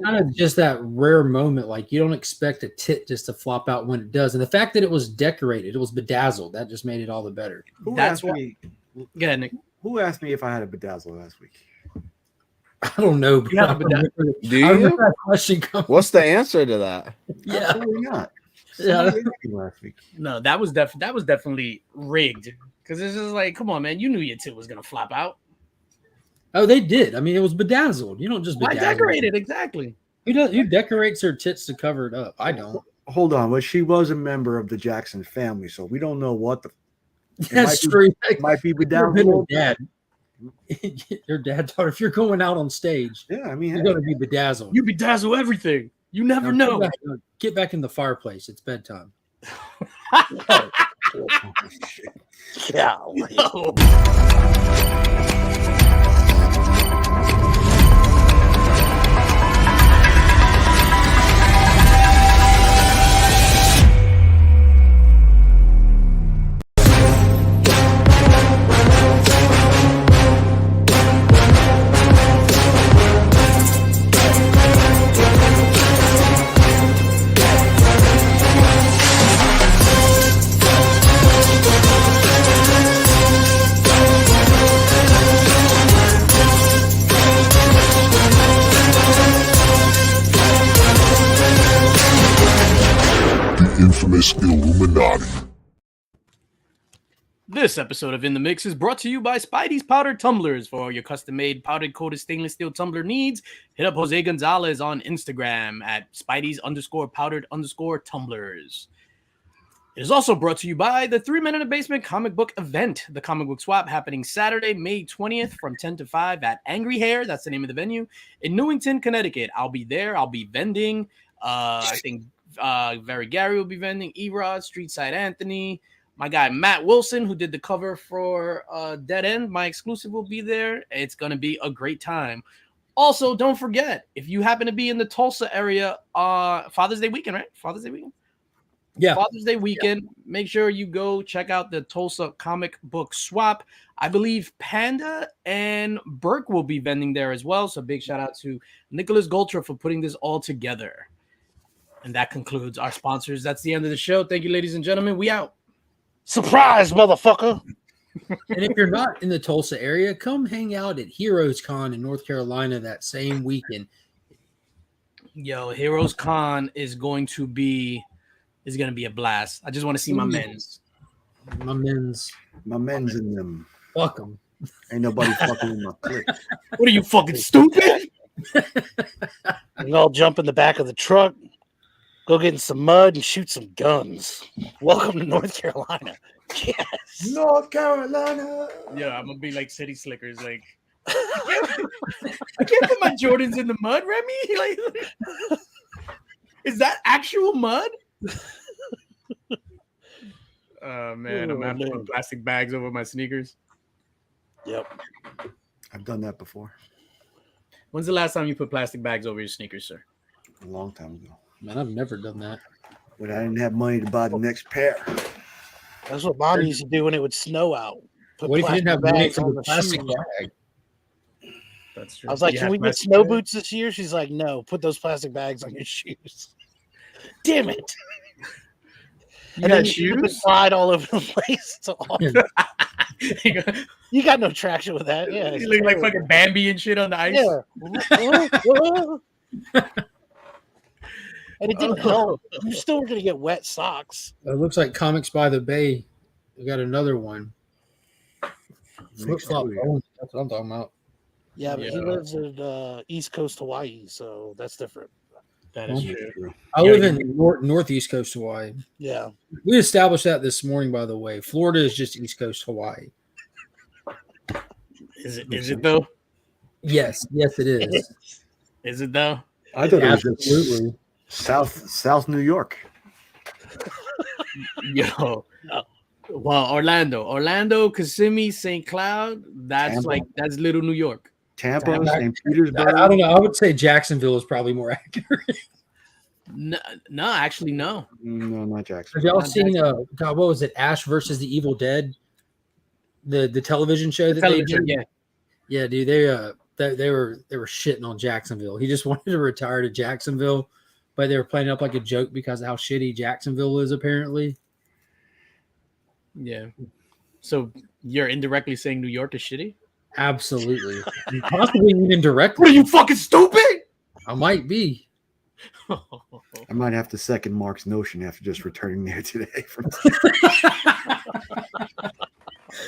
kind of just that rare moment. Like you don't expect a tit just to flop out when it does, and the fact that it was decorated, it was bedazzled. That just made it all the better. That's why. Yeah, Nick. Who asked me if I had a bedazzle last week? I don't know. You have a bedazzle. Do you? That question What's the answer to that? Yeah, Absolutely not. yeah. Last week. No, that was definitely rigged. Because it's just like, come on, man, you knew your tit was gonna flop out. Oh, they did. I mean, it was bedazzled. You don't just Why bedazzle decorate it exactly? Who decorates their tits to cover it up? I don't. Hold on, but she was a member of the Jackson family, so we don't know what the. That's true. Might be Your bedazzled. dad. Your dad taught if you're going out on stage, Yeah, I mean, you're going to be bedazzled. You bedazzle everything. You never Now, know. Get back in the fireplace. It's bedtime. Golly. No. Infamous Illuminati. This episode of In the Mix is brought to you by Spidey's Powdered Tumblers. For all your custom-made powdered coated stainless steel tumbler needs, hit up Jose Gonzalez on Instagram at Spidey's_powdered_tumblers. It is also brought to you by the 3 Men in a Basement comic book event, the comic book swap, happening Saturday, May 20th from 10 to 5 at Angry Hair. That's the name of the venue in Newington, Connecticut. I'll be there. I'll be vending. I think Very Gary will be vending. Erod, Streetside Anthony, my guy Matt Wilson, who did the cover for Dead End, my exclusive, will be there. It's gonna be a great time. Also, don't forget, if you happen to be in the Tulsa area, Father's Day weekend, right? Father's Day weekend. Yeah. Father's Day weekend. Make sure you go check out the Tulsa comic book swap. I believe Panda and Burke will be vending there as well. So big shout out to Nicholas Goltra for putting this all together. And that concludes our sponsors. That's the end of the show. Thank you, ladies and gentlemen. We out. Surprise, motherfucker. And if you're not in the Tulsa area, come hang out at Heroes Con in North Carolina that same weekend. Yo, Heroes Con is going to be a blast. I just want to see my men's. My men's in them. Fuck them. Ain't nobody fucking with my clique. What are you, fucking stupid? We all jump in the back of the truck, go get in some mud and shoot some guns. Welcome to North Carolina. Yes. North Carolina. Yeah, I'm gonna be like City Slickers. Like, I can't put my Jordans in the mud, Remy. Like, is that actual mud? Oh man, I'm gonna have to put plastic bags over my sneakers. Yep. I've done that before. When's the last time you put plastic bags over your sneakers, sir? A long time ago. Man, I've never done that. But I didn't have money to buy the next pair. That's what Mom used to do when it would snow out. Put What if you didn't have money bags for on the plastic shoes. bag? That's true. I was like, You can have we get plastic snow bags? boots this year? She's like, no, put those plastic bags on your shoes. Damn it. You And got then shoes? slide all over the place. It's awesome. You got no traction with that. Yeah. You look like fucking Bambi and shit on the ice. Yeah. And it didn't help. You still were going to get wet socks. It looks like Comics by the Bay. We got another one. Flip flop. That's what I'm talking about. Yeah, but he Yeah. lives in East Coast Hawaii, so that's different. That is true. I live in northeast coast Hawaii. Yeah. We established that this morning, by the way. Florida is just East Coast Hawaii. Is it though? Yes, it is. Is it though? I thought it was Absolutely. just South New York. Yo. No. Well, Orlando, Kissimmee, St. Cloud. That's Tampa. that's little New York. Tampa, Tampa. St. Petersburg. I don't know. I would say Jacksonville is probably more accurate. No, actually, no. No, not Jackson. Have y'all seen God, what was it? Ash versus the Evil Dead, the television show that they did. Yeah. Yeah, dude. they were shitting on Jacksonville. He just wanted to retire to Jacksonville, but they were playing up like a joke because of how shitty Jacksonville is apparently. Yeah. So you're indirectly saying New York is shitty? Absolutely. And possibly even directly. What are you fucking stupid? I might be. I might have to second Mark's notion after just returning there today.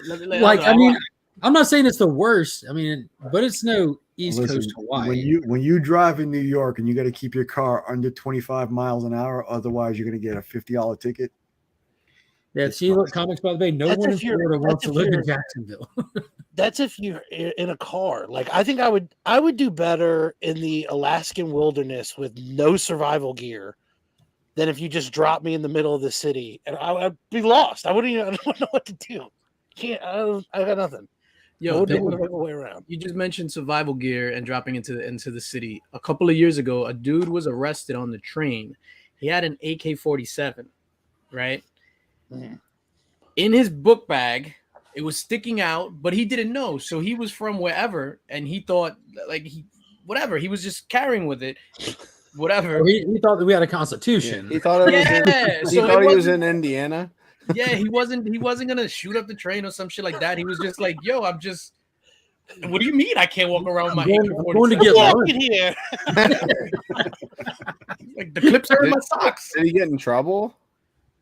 Like, I mean, I'm not saying it's the worst. I mean, but it's no East Listen, Coast Hawaii. when you drive in New York and you got to keep your car under 25 miles an hour, otherwise you're going to get a $50 ticket. Yeah, see, look, Comics by the Bay. No That's one in if you're- Florida wants to that's if live in you're- Jacksonville. That's if you're in a car. Like I think I would do better in the Alaskan wilderness with no survival gear than if you just dropped me in the middle of the city and I'd be lost. I wouldn't know what to do. I got nothing. Yo, I wouldn't Bill, know the way around. you just mentioned survival gear and dropping into the city. A couple of years ago, a dude was arrested on the train. He had an AK-47, right? Mhm. In his book bag, it was sticking out, but he didn't know. So he was from wherever, and he thought like whatever. He was just carrying with it, whatever. He thought that we had a constitution. He thought it was. Yeah, He so thought it he was wasn't- in Indiana. Yeah, he wasn't gonna shoot up the train or some shit like that. He was just like, yo, I'm just. What do you mean I can't walk around with my I'm going to AK-47? get Walk lunch. in here. Like the clips are in my socks. Did he get in trouble?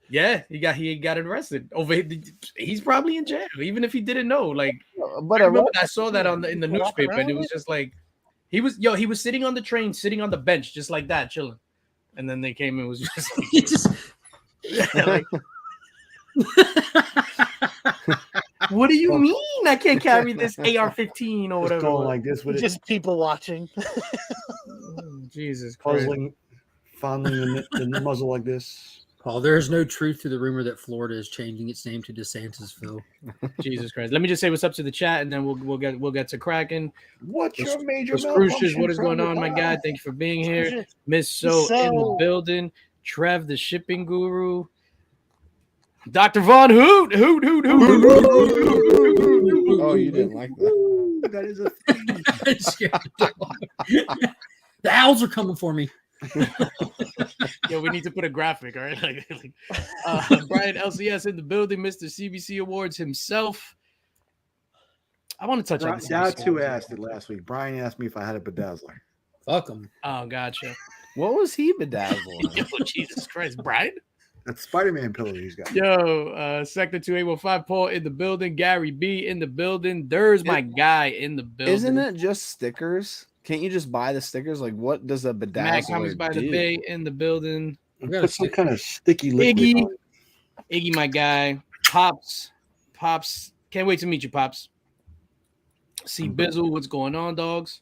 Yeah, he got arrested. He's probably in jail, even if he didn't know. Like, But I remember I saw that in the Walk newspaper, and it around was with just like he was sitting on the train, sitting on the bench, just like that, chilling. And then they came and was just like, He just like, what do you mean I can't carry this AR-15 or Just whatever? going like this with it, Just people watching. Oh, Jesus Christ. puzzling, fondling the muzzle like this. Paul, there is no truth to the rumor that Florida is changing its name to DeSantisville. Jesus Christ. Let me just say what's up to the chat, and then we'll get to cracking. What's your major Crucius, what is malfunction going on, from my the guy? past? Thank you for being here. Miss So in the building. Trev, the shipping guru. Dr. Von Hoot. Hoot. Oh, you didn't like that. Ooh, that is a thing. It scared the dog. The owls are coming for me. Yeah, we need to put a graphic, all right? Brian LCS in the building, Mr. CBC Awards himself. I want to touch on this. That's who asked it last week. Brian asked me if I had a bedazzler. Fuck them. Oh, gotcha. What was he bedazzling? Yo, Jesus Christ, Brian. That's Spider-Man pillow he's got. Yo, Sector 2815, Paul in the building, Gary B in the building. There's my guy in the building. Isn't it just stickers? Can't you just buy the stickers? Like, what does a Matt Comics bedazzler by the do? Bay in the building. Put some kind of sticky liquid Iggy. on it. Iggy, my guy. Pops. Can't wait to meet you, Pops. See Bizzle, what's going on, dogs?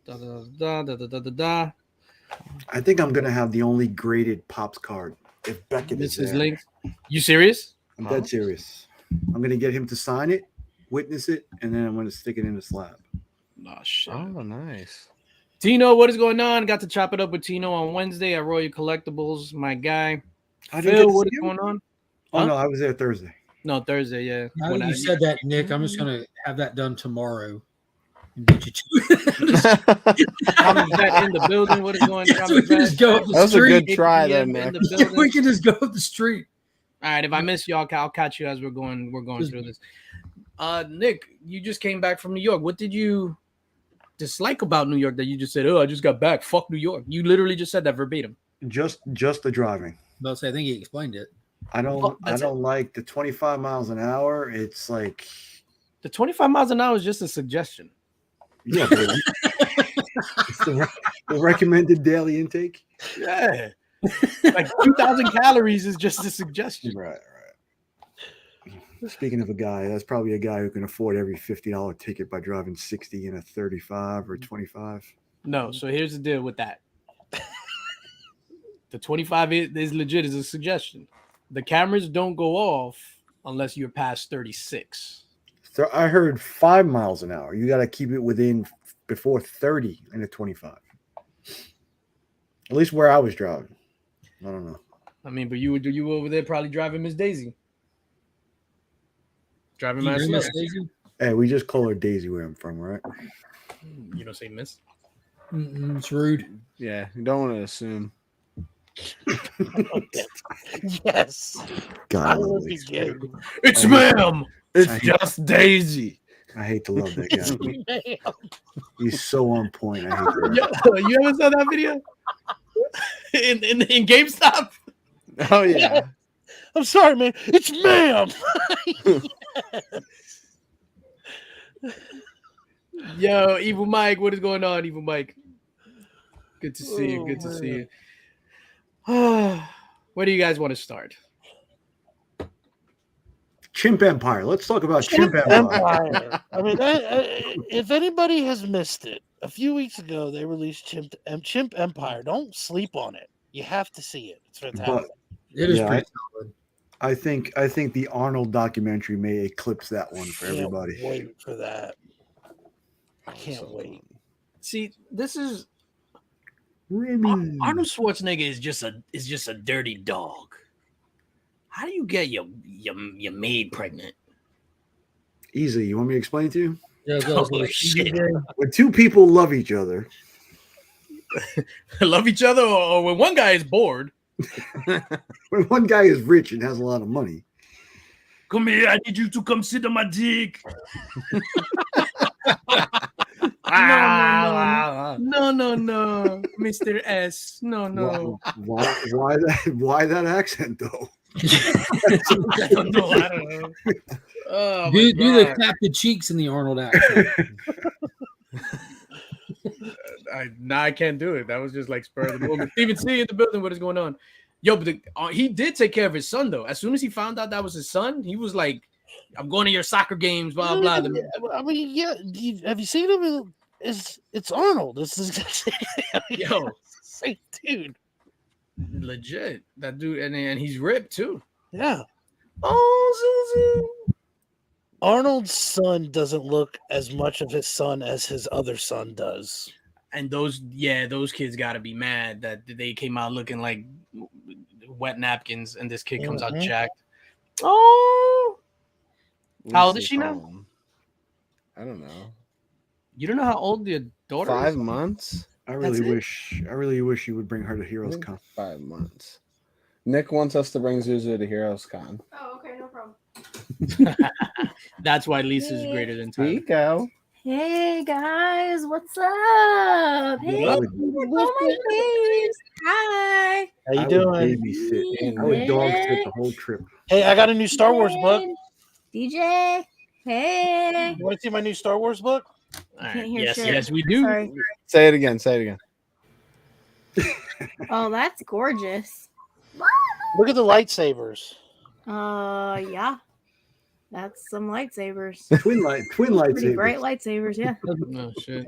Da. I think I'm gonna have the only graded Pops card if Beckett is This is there. linked. You serious? I'm dead serious. I'm gonna get him to sign it, witness it, and then I'm gonna stick it in the slab. Oh, shit. Oh, nice. Tino, what is going on? Got to chop it up with Tino on Wednesday at Royal Collectibles, my guy. I didn't get Phil, to what see is him. going on? Oh Huh? no, I was there Thursday. No, Thursday, yeah. Now When that you I- said that, Nick, I'm just going to have that done tomorrow. And beat you to it. Comic Vet in the building. What is going on? So we can just go up That the was a street. good try, 8 there, p.m. in Nick. the building. We can just go up the street. All right, if I miss you, I'll catch you as we're going through this. Nick, you just came back from New York. What did you dislike about New York that you just said, "Oh, I just got back. Fuck New York." You literally just said that verbatim. Just the driving. But I think he explained it. I don't Oh, that's like the 25 miles an hour. It's like The 25 miles an hour is just a suggestion. yeah, baby. It's the recommended daily intake. Yeah. Like 2,000 calories is just a suggestion. Right. Speaking of a guy, that's probably a guy who can afford every $50 ticket by driving 60 in a 35 or 25. No, so here's the deal with that. The 25 is legit as a suggestion. The cameras don't go off unless you're past 36. So I heard 5 miles an hour. You got to keep it within before 30 in a 25. At least where I was driving. I don't know. I mean, but you were over there probably driving Miss Daisy. Driving my You Slim. know, Stacey? Hey, we just call her Daisy where I'm from, right? You don't say miss. It's rude. Yeah, you don't want to assume. Yes. God, I I love will Lex. begin. It's I hate- ma'am. It's just Daisy. I hate to love that guy. Ma'am. He's so on point. I hate that. You ever saw that video in GameStop? Oh yeah. I'm sorry, man. It's ma'am. Yo, Evil Mike, what is going on, Evil Mike? Good to see you. Good to see you. Where do you guys want to start? Chimp Empire. Let's talk about Chimp Empire. Empire. I mean, if anybody has missed it, a few weeks ago they released Chimp Empire. Don't sleep on it. You have to see it. It's fantastic. But It is Yeah, pretty solid. I think the Arnold documentary may eclipse that one for Can't everybody. wait for that. I can't wait. See, this is Remy. Arnold Schwarzenegger is just a dirty dog. How do you get your maid pregnant? Easy. You want me to explain to you? Yeah, go. Oh, shit. When two people love each other, Love each other, or when one guy is bored. when one guy is rich and has a lot of money, Come here, I need you to come sit on my dick. No, Mr. S. No. why that accent though? I don't know. Oh, Do my the God. tap the cheeks in the Arnold accent. I can't do it. That was just like spur of the moment. Steven C in the building. What is going on? Yo, but he did take care of his son though. As soon as he found out that was his son, he was like, "I'm going to your soccer games." Blah blah. I mean, yeah. Have you seen him? It's Arnold. It's the exact same thing. Yo, Same dude. legit that dude, and he's ripped too. Yeah. Oh, Susan. Arnold's son doesn't look as much of his son as his other son does. And those kids got to be mad that they came out looking like wet napkins, and this kid comes out Mhm. jacked. Oh, how old is Lucy she now? Home. I don't know. You don't know how old your daughter 5 is? months. I really it? wish you would bring her to Heroes Con. 5 months. Nick wants us to bring Zuzu to Heroes Con. Oh, okay, no problem. That's why Lisa's greater than Tyler. Pico. Hey guys, what's up? Hey, I look would, on my face. Hi. How you I would doing? babysit. I would dog sit the whole trip. Hey, I got a new Star Wars book. DJ. Hey. You want to see my new Star Wars book? All Can't right. hear Yes, shit. yes, we do. Sorry. Say it again. Say it again. Oh, that's gorgeous. Look at the lightsabers. Yeah. That's some lightsabers. Twin Pretty lightsabers. bright lightsabers, yeah. No shit.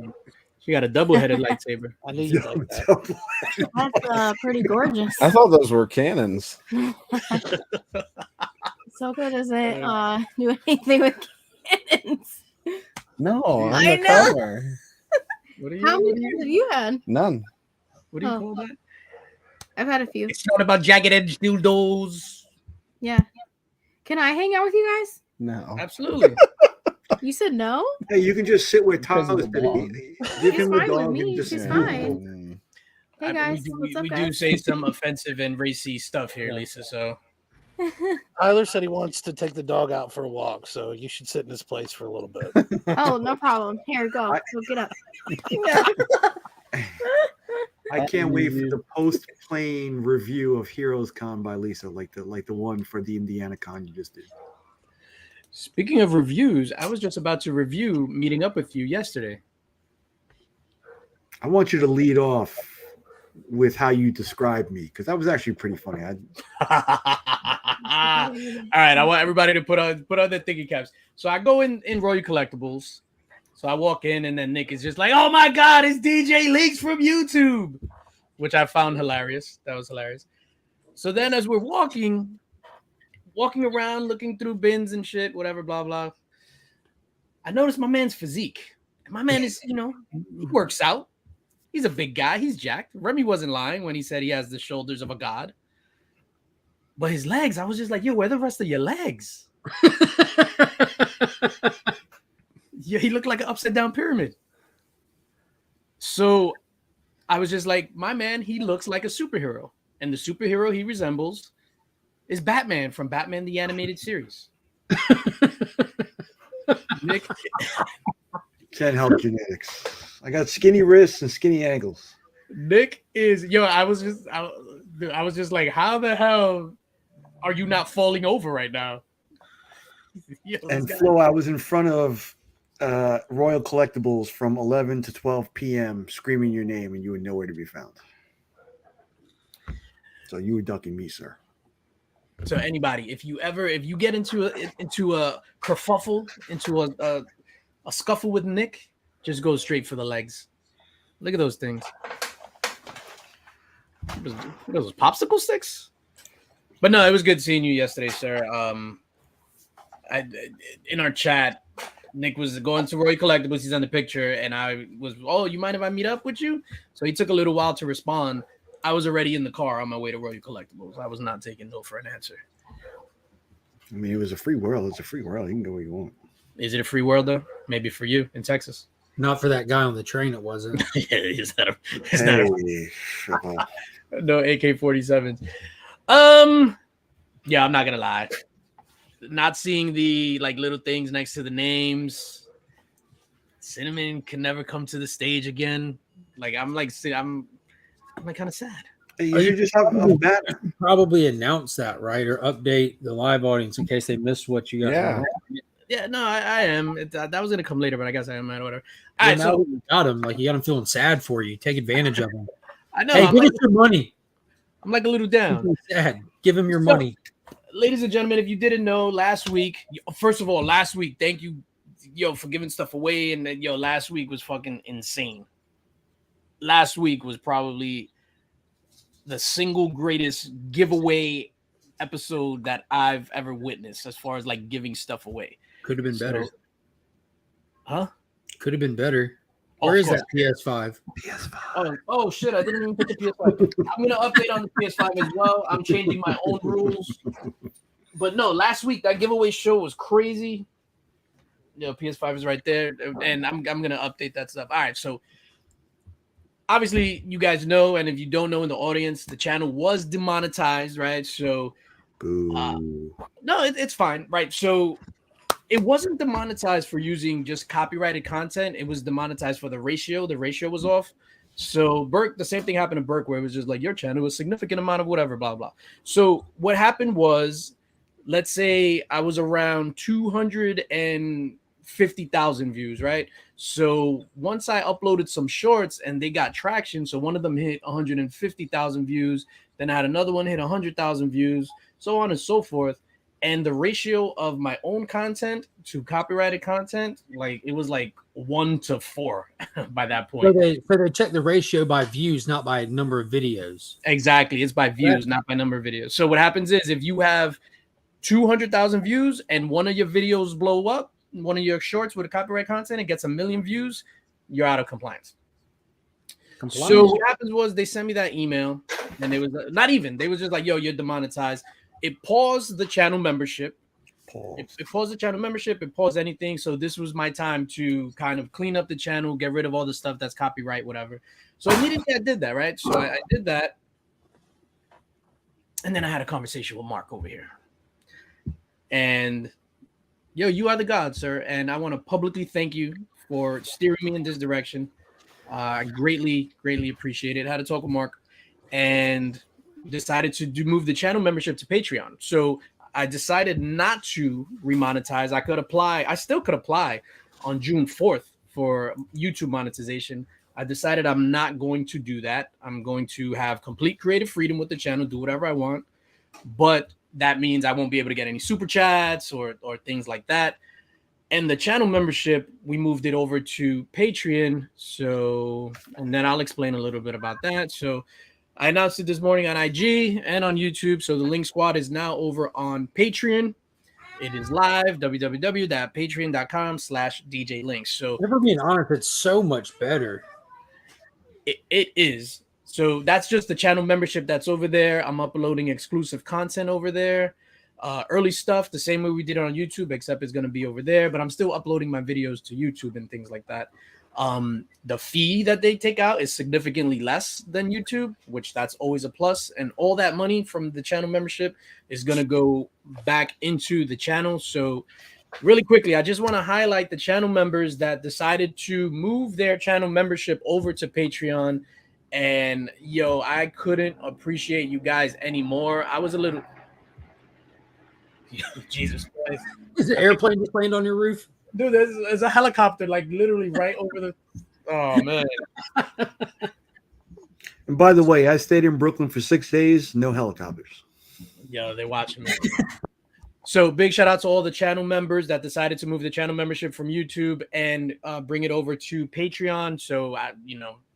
She got a double-headed lightsaber. I knew you'd like that. That's pretty gorgeous. I thought those were cannons. Soka doesn't do anything with cannons. No, on I the know. cover. What How many cannons have you had? None. What do you Oh. call that? I've had a few. It's not about jagged edge dildos. Yeah. Can I hang out with you guys? No. Absolutely. You said no? Hey, you can just sit where Because of Tyler's the dog. Give She's him the fine with dog me. and just She's sit. fine. Hey I- guys, we what's up, do guys? say some offensive and racy stuff here, Lisa. So Tyler said he wants to take the dog out for a walk, so you should sit in his place for a little bit. Oh, no problem. Here, go. Go get up. I can't wait for the post-plane review of Heroes Con by Lisa, like the one for the Indiana Con you just did. speaking of reviews, I was just about to review meeting up with you yesterday. I want you to lead off with how you described me, because that was actually pretty funny. All right, I want everybody to put on their thinking caps. So I go in Royal Collectibles. So I walk in, and then Nick is just like, "Oh my God, it's DJ Leaks from YouTube," which I found hilarious. That was hilarious. So then, as we're walking around, looking through bins and shit, whatever, blah blah, I noticed my man's physique. And my man is, he works out. He's a big guy. He's jacked. Remy wasn't lying when he said he has the shoulders of a god. But his legs, I was just like, yo, where are the rest of your legs? Yeah, he looked like an upside down pyramid. So I was just like, my man, he looks like a superhero. And the superhero he resembles is Batman from Batman the Animated Series. Nick, Can't help genetics. I got skinny wrists and skinny ankles. Nick is I was just like, how the hell are you not falling over right now? Yo, And this guy- Flo, I was in front of Royal Collectibles from 11 to 12 p.m. screaming your name, and you were nowhere to be found. So you were ducking me, sir. So anybody, if you get into a kerfuffle, into a scuffle with Nick, just go straight for the legs. Look at those things. What are those popsicle sticks? But no, it was good seeing you yesterday, sir. In our chat, Nick was going to Roy Collectibles. He's on the picture, and I was, oh, you mind if I meet up with you? So he took a little while to respond. I was already in the car on my way to Roy Collectibles. I was not taking no for an answer. I mean, it was a free world. It's a free world. You can go where you want. Is it a free world though? Maybe for you in Texas. Not for that guy on the train, it wasn't. Yeah, is that Shut up. no AK-47s? Yeah, I'm not gonna lie. Not seeing the like little things next to the names. Cinnamon can never come to the stage again. Like I'm like kind of sad. You should just have a banner. Probably announce that, right? Or update the live audience in case they missed what you got. Yeah. Yeah, no, I am. That was gonna come later, but I guess I am. Whatever. All Yeah, right, now so that you got him, like you got him feeling sad for you. Take advantage of him. I know Hey, I'm give like, us your money. I'm like a little down. He's sad. Give him your So- money. Ladies and gentlemen, if you didn't know, last week, first of all, thank you, for giving stuff away. And then, last week was fucking insane. Last week was probably the single greatest giveaway episode that I've ever witnessed as far as like giving stuff away. Could have been better. Huh? Could have been better. Oh, Where of is course. that PS5? Oh shit! I didn't even put the PS5. I'm gonna update on the PS5 as well. I'm changing my own rules. But no, last week that giveaway show was crazy. PS5 is right there, and I'm gonna update that stuff. All right, so obviously you guys know, and if you don't know in the audience, the channel was demonetized, right? So Boo. no, it's fine, right? So it wasn't demonetized for using just copyrighted content. It was demonetized for the ratio. The ratio was off. So Burke, the same thing happened to Burke, where it was just like your channel was a significant amount of whatever, blah, blah. So what happened was, let's say I was around 250,000 views, right? So once I uploaded some shorts and they got traction, so one of them hit 150,000 views, then I had another one hit 100,000 views, so on and so forth. And the ratio of my own content to copyrighted content, like it was like 1-4 by that point. So they check the ratio by views, not by number of videos. Exactly. It's by views, not by number of videos. So what happens is if you have 200,000 views and one of your videos blow up, one of your shorts with a copyright content, and gets 1 million views, you're out of compliance. So what happens was they sent me that email, and they was they was just like, yo, you're demonetized. It paused the channel membership. It paused the channel membership. It paused anything. So this was my time to kind of clean up the channel, get rid of all the stuff that's copyright, whatever. So immediately I did that, right? So I did that. And then I had a conversation with Mark over here. And yo, you are the god, sir. And I want to publicly thank you for steering me in this direction. I greatly, greatly appreciate it. I had to talk with Mark and decided to move the channel membership to Patreon. So I decided not to remonetize. I still could apply on June 4th for YouTube monetization. I decided I'm not going to do that. I'm going to have complete creative freedom with the channel, do whatever I want. But that means I won't be able to get any super chats or things like that. And the channel membership, we moved it over to Patreon. So, and then I'll explain a little bit about that. So I announced it this morning on IG and on YouTube. So the Link Squad is now over on Patreon. It is live, www.patreon.com/DJ Links. So Never being honest, it's so much better. it is. So that's just the channel membership that's over there. I'm uploading exclusive content over there. Early stuff, the same way we did it on YouTube, except it's going to be over there. But I'm still uploading my videos to YouTube and things like that. The fee that they take out is significantly less than YouTube, which that's always a plus. And all that money from the channel membership is going to go back into the channel. So really quickly, I just want to highlight the channel members that decided to move their channel membership over to Patreon. And yo, I couldn't appreciate you guys anymore. I was a little Jesus Christ. Is the airplane just landed on your roof? Dude, there's a helicopter like literally right over the. Oh man. And by the way, I stayed in Brooklyn for 6 days, no helicopters. Yo, they're watching me. So big shout out to all the channel members that decided to move the channel membership from YouTube and bring it over to Patreon. So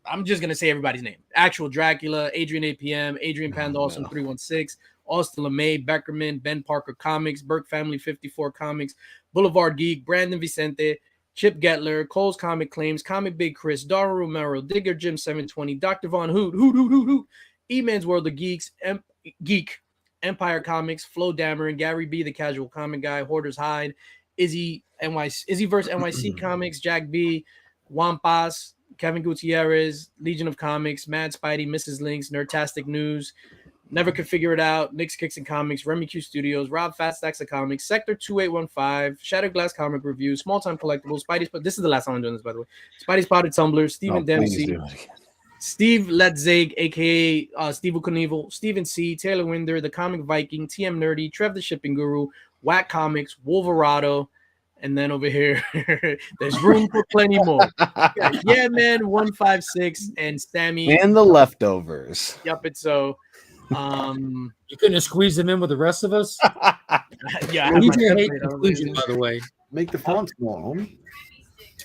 I'm just gonna say everybody's name: Actual Dracula, Adrian APM, Adrian Pandolson 316, Austin LeMay, Beckerman, Ben Parker Comics, Burke Family 54 Comics, Boulevard Geek, Brandon Vicente, Chip Getler, Cole's Comic Claims, Comic Big Chris, Dara Romero, Digger Jim 720, Dr. Von Hoot, E-Man's World of Geeks, Geek, Empire Comics, Flo Dameron, Gary B, the Casual Comic Guy, Hoarder's Hide, Izzy vs NYC Comics, Jack B, Wampas, Kevin Gutierrez, Legion of Comics, Mad Spidey, Mrs. Links, Nerdtastic News, Never Could Figure It Out, Nick's Kicks and Comics, Remy Q Studios, Rob Fat Stacks of Comics, Sector 2815, Shattered Glass Comic Review, Small Time Collectibles, this is the last time I'm doing this, by the way. Spidey Spotted Tumblr, Stephen Dempsey, Steve Letzig, aka Steve Knievel, Stephen C, Taylor Winder, The Comic Viking, TM Nerdy, Trev the Shipping Guru, Whack Comics, Wolverado, and then over here, there's room for plenty more. Yeah, man, 156 and Sammy And the leftovers. Yup, it's so. You couldn't have squeezed them in with the rest of us. Yeah, You hate conclusion, by the way. Make the font small, homie.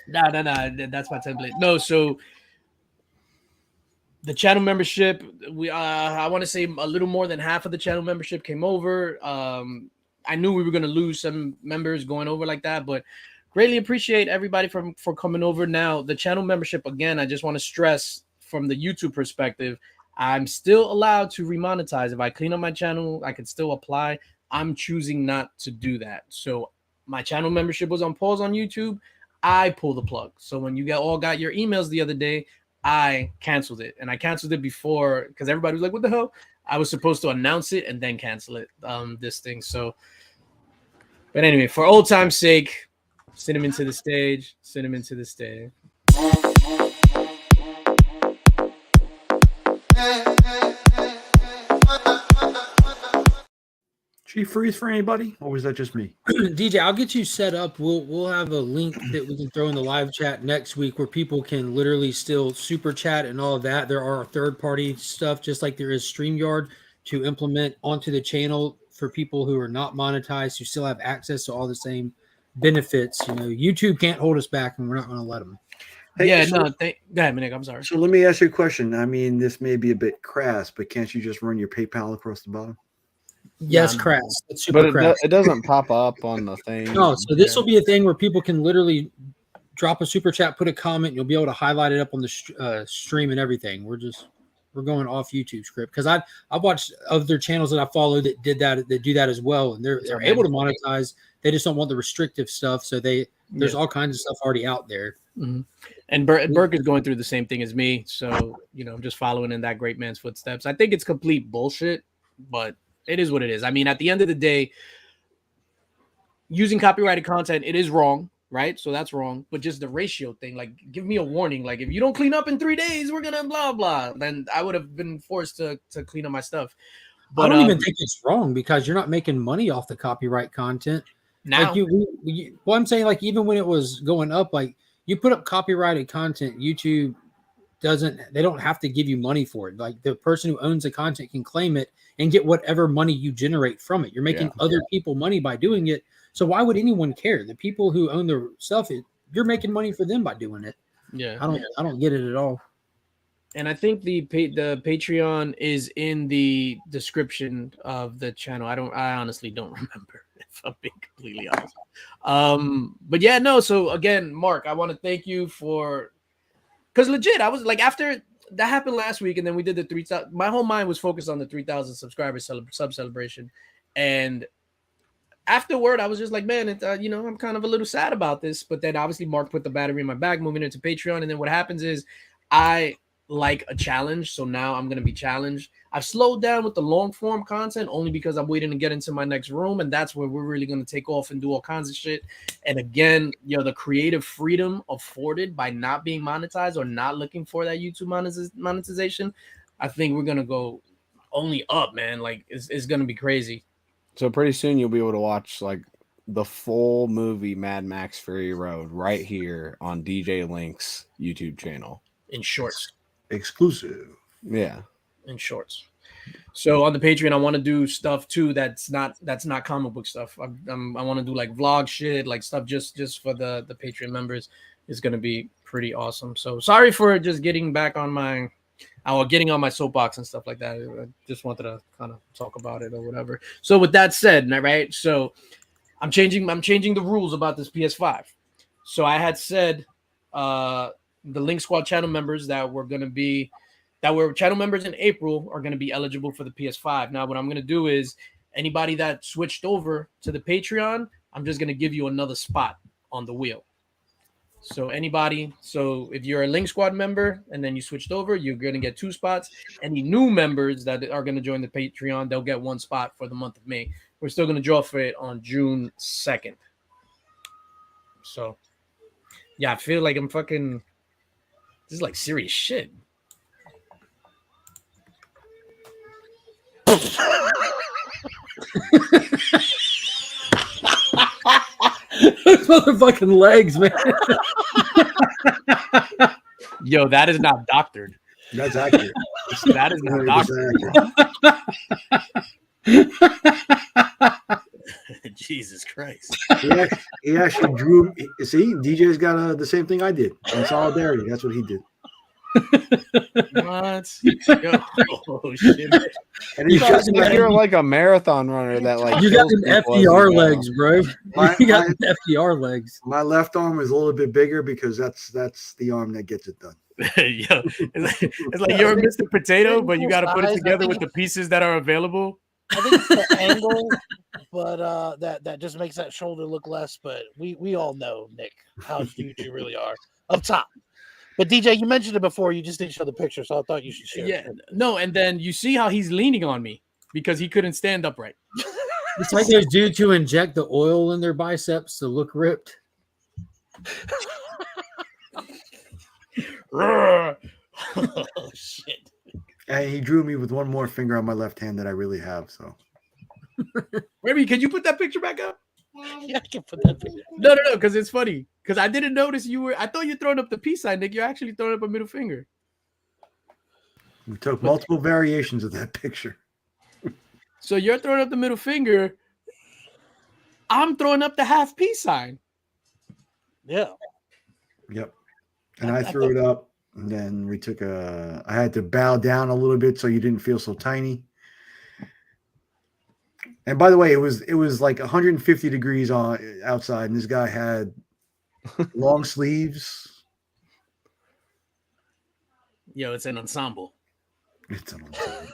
No, that's my template. No, so the channel membership, I want to say a little more than half of the channel membership came over. I knew we were going to lose some members going over like that, but greatly appreciate everybody for coming over. Now, the channel membership, again, I just want to stress from the YouTube perspective, I'm still allowed to remonetize. If I clean up my channel, I can still apply. I'm choosing not to do that. So my channel membership was on pause on YouTube. I pulled the plug. So when you all got your emails the other day, I canceled it. And I canceled it before because everybody was like, what the hell? I was supposed to announce it and then cancel it, this thing. So, but anyway, for old time's sake, send him into the stage. Send him into the stage. Did you freeze for anybody, or was that just me? DJ, I'll get you set up. We'll have a link that we can throw in the live chat next week where people can literally still super chat and all of that. There are third-party stuff, just like there is StreamYard, to implement onto the channel for people who are not monetized, who still have access to all the same benefits. You know, YouTube can't hold us back, and we're not going to let them. Hey, Yeah, so, no, go ahead, Nick. I'm sorry. So let me ask you a question. I mean, this may be a bit crass, but can't you just run your PayPal across the bottom? Yes, No. crass. It's super But crass. it doesn't pop up on the thing. No, so this will be a thing where people can literally drop a super chat, put a comment, and you'll be able to highlight it up on the stream and everything. We're going off YouTube script because I've watched other channels that I follow that do that as well, and they're able to monetize. They just don't want the restrictive stuff, so there's all kinds of stuff already out there. Mm-hmm. And Burke is going through the same thing as me, so I'm just following in that great man's footsteps. I think it's complete bullshit, but it is what it is. I mean, at the end of the day, using copyrighted content, it is wrong, right? So that's wrong. But just the ratio thing, like, give me a warning. Like, if you don't clean up in 3 days, we're gonna blah blah. Then I would have been forced to clean up my stuff. But I don't even think it's wrong because you're not making money off the copyright content. now, Like well, I'm saying, like, even when it was going up, like, you put up copyrighted content, YouTube they don't have to give you money for it. Like, the person who owns the content can claim it and get whatever money you generate from it. You're making other people money by doing it. So why would anyone care? The people who own their stuff, you're making money for them by doing it. yeah, I don't get it at all. And I think the Patreon is in the description of the channel. I honestly don't remember, if I'm being completely honest. But yeah, no. So again, Mark, I want to thank you because legit, I was like, after that happened last week, and then we did the 3,000. My whole mind was focused on the 3,000 subscribers sub celebration, and afterward, I was just like, man, I'm kind of a little sad about this. But then obviously Mark put the battery in my bag, moving into Patreon. And then what happens is I like a challenge. So now I'm going to be challenged. I've slowed down with the long form content only because I'm waiting to get into my next room. And that's where we're really going to take off and do all kinds of shit. And again, the creative freedom afforded by not being monetized or not looking for that YouTube monetization, I think we're going to go only up, man. Like it's going to be crazy. So pretty soon you'll be able to watch like the full movie Mad Max Fury Road right here on DJ Link's YouTube channel. In shorts. Exclusive. Yeah. In shorts. So on the Patreon, I want to do stuff too that's not comic book stuff. I want to do like vlog shit, like stuff just for the Patreon members. Is going to be pretty awesome. So sorry for just getting on my soapbox and stuff like that. I just wanted to kind of talk about it or whatever. So with that said, right? So I'm changing the rules about this PS5. So I had said the Link Squad channel members that were channel members in April are going to be eligible for the PS5. Now what I'm going to do is anybody that switched over to the Patreon, I'm just going to give you another spot on the wheel. So if you're a Link Squad member and then you switched over, you're going to get 2 spots. Any new members that are going to join the Patreon, they'll get 1 spot for the month of May. We're still going to draw for it on June 2nd. So, yeah, I feel like this is like serious shit. Those motherfucking legs, man. Yo, that is not doctored. That's accurate. That is not doctored. Jesus Christ. He actually drew. See, DJ's got the same thing I did in solidarity. That's what he did. What? Yo, oh shit. And he just, You're like a marathon runner that like you got kills them people as FDR you go. legs, bro. You got them FDR legs. my left arm is a little bit bigger because that's the arm that gets it done. Yo, it's like you're a Mr. Potato, but you got to put it together with the pieces that are available. I think it's the angle, but that just makes that shoulder look less. But we all know, Nick, how huge you really are up top. But DJ, you mentioned it before. You just didn't show the picture, so I thought you should share. Yeah, no, and then you see how he's leaning on me because he couldn't stand upright. It's like those dudes who inject the oil in their biceps to look ripped. Oh shit! And he drew me with one more finger on my left hand that I really have. So, Maybe could you put that picture back up? Yeah, I can put that picture. No, because it's funny. Because I didn't notice you were. I thought you were throwing up the peace sign, Nick. You're actually throwing up a middle finger. we took multiple variations of that picture. So you're throwing up the middle finger. I'm throwing up the half peace sign. Yeah. Yep. And I threw it up, and then we took I had to bow down a little bit so you didn't feel so tiny. And by the way, it was like 150 degrees outside, and this guy had long sleeves. Yo, it's an ensemble. It's an ensemble.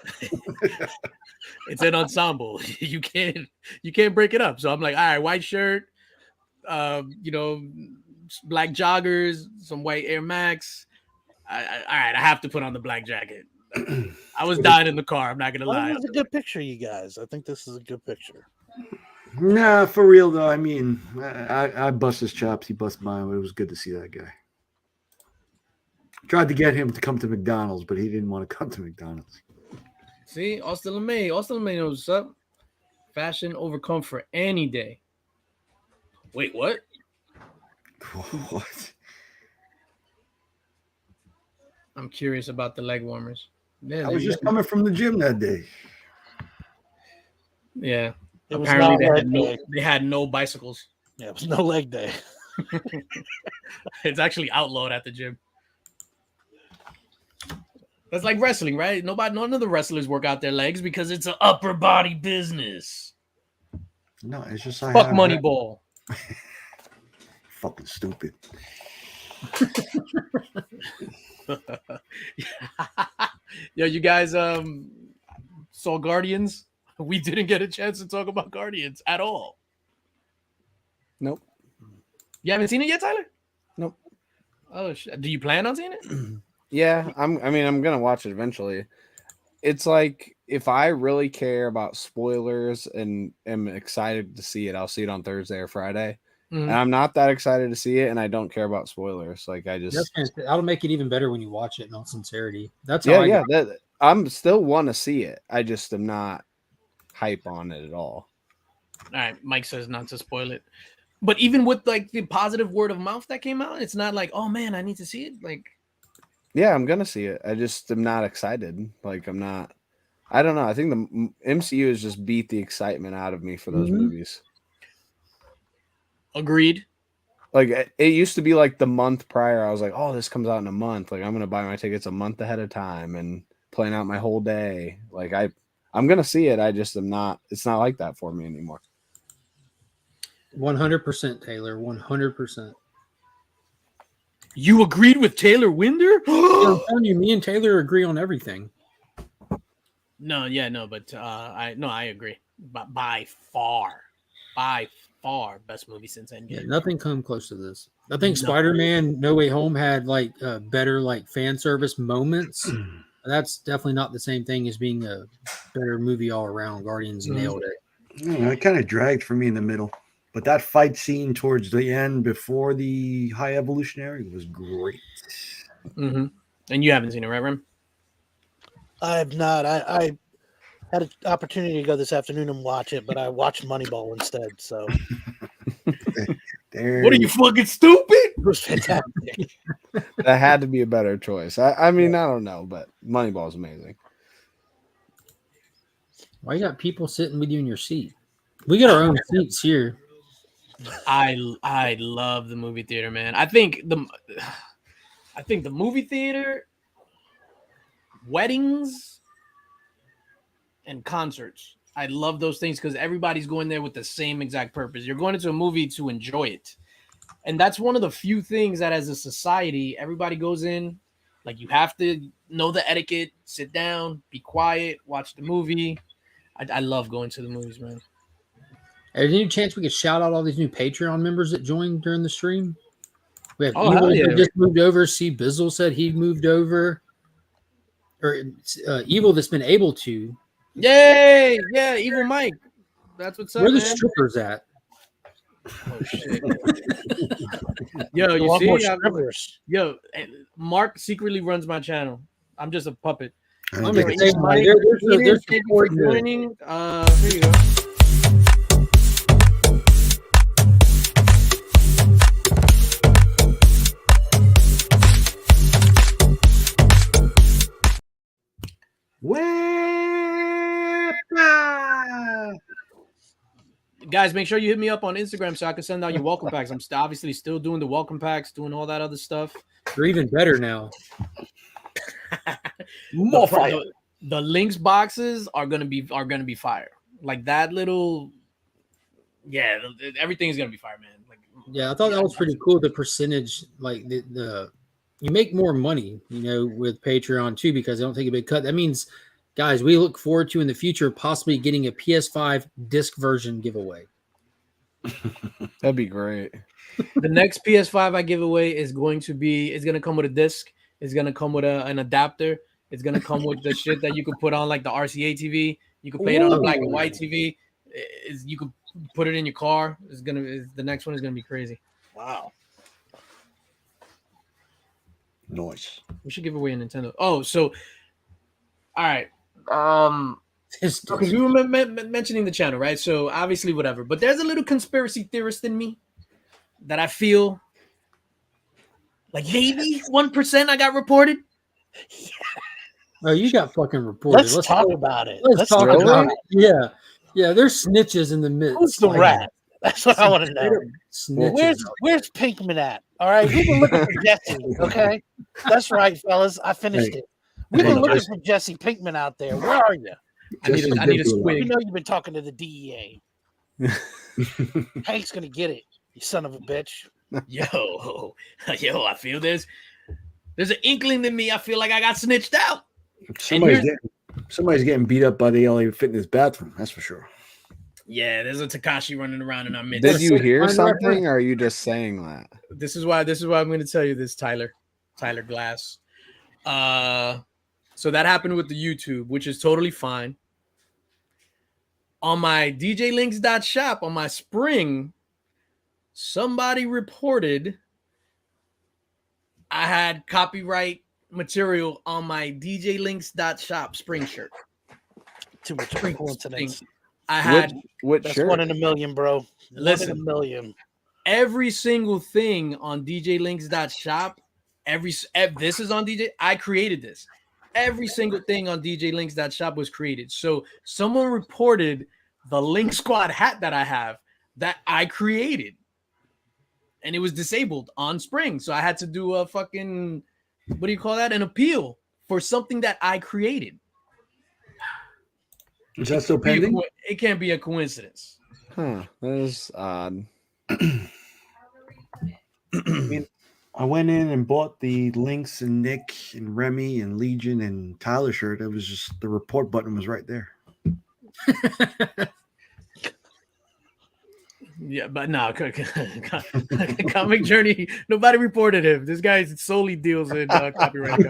It's an ensemble. You can't break it up. So I'm like, all right, white shirt, black joggers, some white Air Max. All right, I have to put on the black jacket. I was dying in the car. I'm not gonna lie. It's a good picture, you guys. I think this is a good picture. Nah, for real though. I mean, I bust his chops. He bust mine. But it was good to see that guy. Tried to get him to come to McDonald's, but he didn't want to come to McDonald's. See, Austin LeMay knows what's up. Fashion over comfort any day. Wait, what? What? I'm curious about the leg warmers. Yeah, I was just coming from the gym that day. Yeah. It was Apparently not leg day. they had no bicycles. Yeah, it was no leg day. It's actually outlawed at the gym. That's like wrestling, right? None of the wrestlers work out their legs because it's an upper body business. No, it's just Fuck Moneyball. Fucking stupid. Yo, you guys saw Guardians? We didn't get a chance to talk about Guardians at all. Nope. You haven't seen it yet, Tyler? Nope. Oh, do you plan on seeing it? Yeah, I'm gonna watch it eventually. It's like if I really care about spoilers and am excited to see it, I'll see it on Thursday or Friday. Mhm. And I'm not that excited to see it, and I don't care about spoilers. Like I just That'll make it even better when you watch it in all sincerity. That's how I'm still want to see it. I just am not hype on it at all. All right, Mike says not to spoil it. But even with like the positive word of mouth that came out, it's not like, oh man, I need to see it. Like, Yeah, I'm gonna see it. I just am not excited. Like I'm not. I don't know. I think the MCU has just beat the excitement out of me for those movies. agreed. Like it used to be like the month prior. I was like, oh, this comes out in a month. Like I'm gonna buy my tickets a month ahead of time and plan out my whole day. Like I'm gonna see it. I just am not. It's not like that for me anymore. 100%, Taylor. 100%. You agreed with Taylor Winder? I'm telling you, me and Taylor agree on everything. No, but I agree. By far, best movie since Endgame. Yeah, nothing come close to this. I think Spider-Man No Way Home had like better like fan service moments. That's definitely not the same thing as being a better movie all around. Guardians nailed it. It kind of dragged for me in the middle. But that fight scene towards the end before the High Evolutionary was great. Mm-hmm. And you haven't seen it, right, Rem? I have not. I had an opportunity to go this afternoon and watch it, but I watched Moneyball instead. So what are you fucking stupid? It was fantastic. That had to be a better choice. I mean, I don't know, but Moneyball is amazing. Why you got people sitting with you in your seat? We got our own seats here. I love the movie theater, man. I think the movie theater, weddings, and concerts. I love those things because everybody's going there with the same exact purpose. You're going into a movie to enjoy it. And that's one of the few things that as a society, everybody goes in, like you have to know the etiquette, sit down, be quiet, watch the movie. I love going to the movies, man. Is there any chance we could shout out all these new Patreon members that joined during the stream? We have Oh, Evil hell yeah. who just moved over. C. Bizzle said he moved over. Or Evil that's been able to. Yay! Yeah, Evil Mike. That's what's up, Where are the man. strippers at? Oh, shit. Yo, you see? Mark secretly runs my channel. I'm just a puppet. I'm Yo, gonna say, Mike, there's thank you for joining. Here you go. Guys, make sure you hit me up on Instagram so I can send out your welcome packs. I'm obviously still doing the welcome packs, doing all that other stuff. They're even better now. More fire. The links boxes are gonna be fire. Like that little, yeah, everything is gonna be fire, man. Like, Yeah, I thought that was pretty cool. The percentage, like the you make more money, with Patreon too, because they don't take a big cut. That means, guys, we look forward to in the future possibly getting a PS5 disc version giveaway. That'd be great. the next PS5 I give away is going to come with a disc. It's gonna come with an adapter. It's gonna come with the shit that you could put on like the RCA TV. You could play it on a black and white TV. You could put it in your car. The next one is gonna be crazy. Wow. Nice. We should give away a Nintendo. Oh, so all right. Because we were mentioning the channel, right? So obviously, whatever. But there's a little conspiracy theorist in me that I feel like maybe 1% I got reported. Oh, you got fucking reported. Let's talk about it. Let's talk about it. Yeah. Yeah, there's snitches in the midst. Who's the rat? That's what I want to know. Where's Pinkman at? All right, we've been looking for Jesse. Okay, that's right, fellas. I finished it. We've been looking for Jesse Pinkman out there. Where are you? I need a squig. You know you've been talking to the DEA. Hank's gonna get it. You son of a bitch. Yo, I feel there's an inkling in me. I feel like I got snitched out. Somebody's getting beat up by the LA Fitness bathroom. That's for sure. Yeah, there's a Takashi running around in our midst. Did you hear Fine something, reference. or are you just saying that? This is why I'm going to tell you this, Tyler Glass. So that happened with the YouTube, which is totally fine. On my djlinks.shop on my spring, somebody reported I had copyright material on my djlinks.shop spring shirt. Too much of a coincidence. I had Which That's shirt? 1 in a million, bro. Listen. 1 in a million. every single thing on djlinks.shop. This is on DJ. I created this. Every single thing on djlinks.shop was created. So someone reported the Link Squad hat that I have that I created, and it was disabled on spring. So I had to do a fucking, what do you call that? An appeal for something that I created. Is that still pending? It can't be a coincidence. Huh. That is odd. I went in and bought the Lynx and Nick and Remy and Legion and Tyler shirt. It was just the report button was right there. Yeah, but no, Comic Journey, nobody reported him. This guy solely deals in copyright.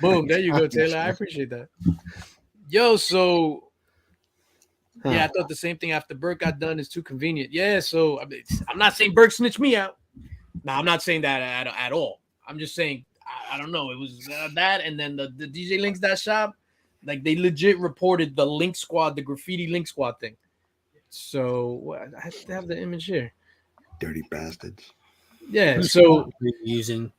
Boom, there you go, Taylor. I appreciate that. Yo, so yeah, I thought the same thing after Burke got done is too convenient. Yeah, so I'm not saying Burke snitched me out. No, I'm not saying that at all. I'm just saying, I don't know. It was that, and then the DJ Links that shop, like they legit reported the Link Squad, the graffiti Link Squad thing. So I have to have the image here. Dirty bastards. Yeah. So using.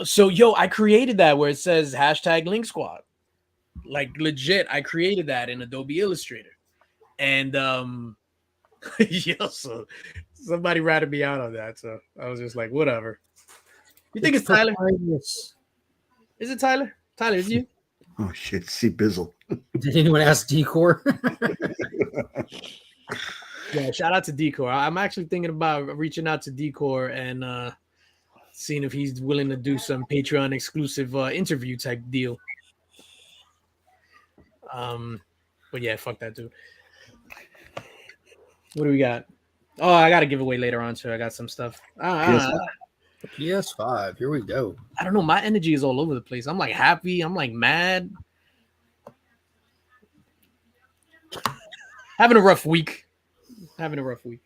So yo, I created that where it says hashtag Link Squad. Like legit, I created that in Adobe Illustrator, and yo, so somebody ratted me out on that. So I was just like, whatever. You think it's Tyler? Is it Tyler? Tyler, is it you? Oh shit! See Bizzle. Did anyone ask Decor? Yeah, shout out to Decor. I'm actually thinking about reaching out to Decor and seeing if he's willing to do some Patreon exclusive interview type deal. But yeah, fuck that dude. What do we got? Oh, I got a giveaway later on, so I got some stuff. PS5. Here we go. I don't know. My energy is all over the place. I'm like happy. I'm like mad. Having a rough week. CBC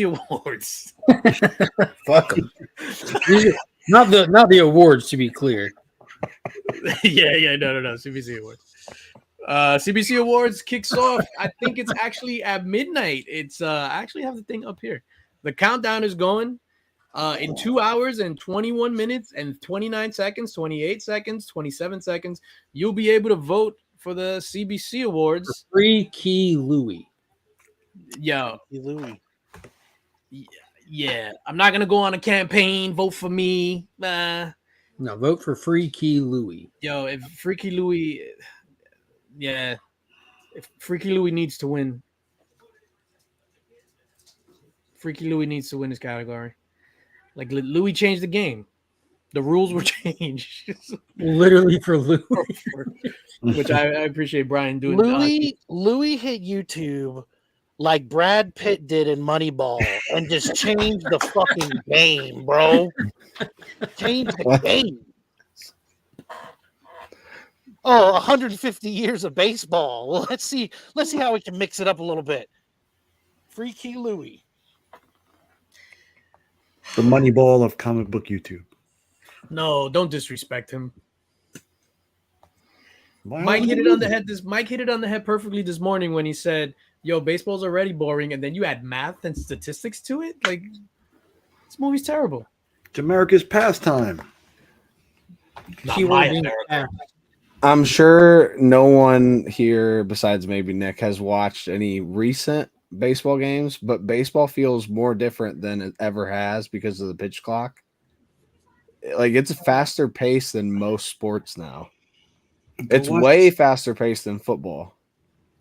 Awards. Fuck them. Not the awards, to be clear. Yeah, no. CBC Awards. CBC Awards kicks off. I think it's actually at midnight. It's I actually have the thing up here. The countdown is going in 2 hours and 21 minutes and 29 seconds, 28 seconds, 27 seconds. You'll be able to vote for the CBC Awards. Free Key Louie. Yo. Louie. Yeah. I'm not going to go on a campaign. Vote for me. No, vote for Free Key Louie. Yo, if Freaky Louie... Yeah. If Freaky Louie needs to win. Freaky Louie needs to win this category. Like, Louie changed the game. The rules were changed. Literally for Louie. Which I appreciate Brian doing. Louie hit YouTube like Brad Pitt did in Moneyball and just changed the fucking game, bro. Changed the game. Oh, 150 years of baseball. Well, let's see how we can mix it up a little bit. Free Key Louie. The Moneyball of comic book YouTube. No, don't disrespect him. Mike hit it on the head. Mike hit it on the head perfectly this morning when he said, "Yo, baseball's already boring, and then you add math and statistics to it. Like, this movie's terrible." It's America's pastime. I'm sure no one here besides maybe Nick has watched any recent baseball games, but baseball feels more different than it ever has because of the pitch clock. Like, it's a faster pace than most sports now. It's way faster paced than football.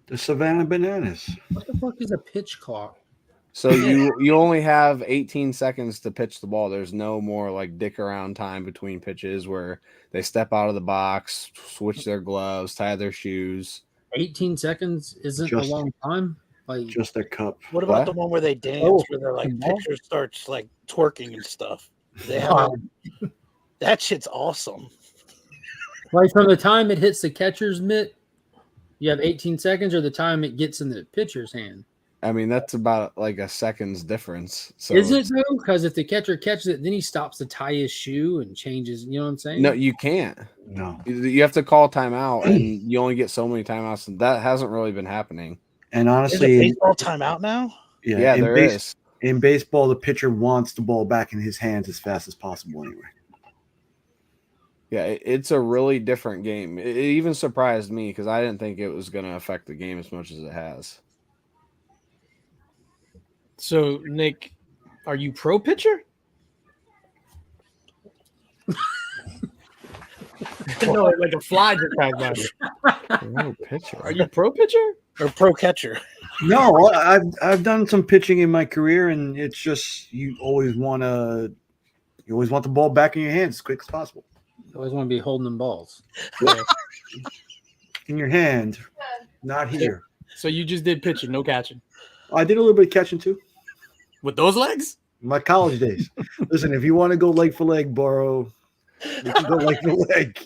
The Savannah Bananas. What the fuck is a pitch clock? So you only have 18 seconds to pitch the ball. There's no more like dick around time between pitches where they step out of the box, switch their gloves, tie their shoes. 18 seconds isn't Just- a long time. Like Just a cup. What about What? the one where they dance, Oh, where they're like the ball? pitcher starts like twerking and stuff? They have that shit's awesome. like from the time it hits the catcher's mitt, you have 18 seconds, or the time it gets in the pitcher's hand. I mean, that's about like a second's difference. So Is it though? Because if the catcher catches it, then he stops to tie his shoe and changes. You know what I'm saying? No, you can't. No. You have to call timeout, and you only get so many timeouts. And that hasn't really been happening. And Is it honestly, baseball timeout now? Yeah, in there is. In baseball, the pitcher wants the ball back in his hands as fast as possible anyway. Yeah, it's a really different game. It even surprised me because I didn't think it was going to affect the game as much as it has. So, Nick, are you pro pitcher? No, like a fly just passed by. No pitcher. Are you pro pitcher? Or pro catcher? No, I've done some pitching in my career, and it's just you always want the ball back in your hands as quick as possible. You always want to be holding them balls. In your hand, not here. So you just did pitching, no catching. I did a little bit of catching too. With those legs? My college days. Listen, if you want to go leg for leg, Burrow, you can go leg for leg.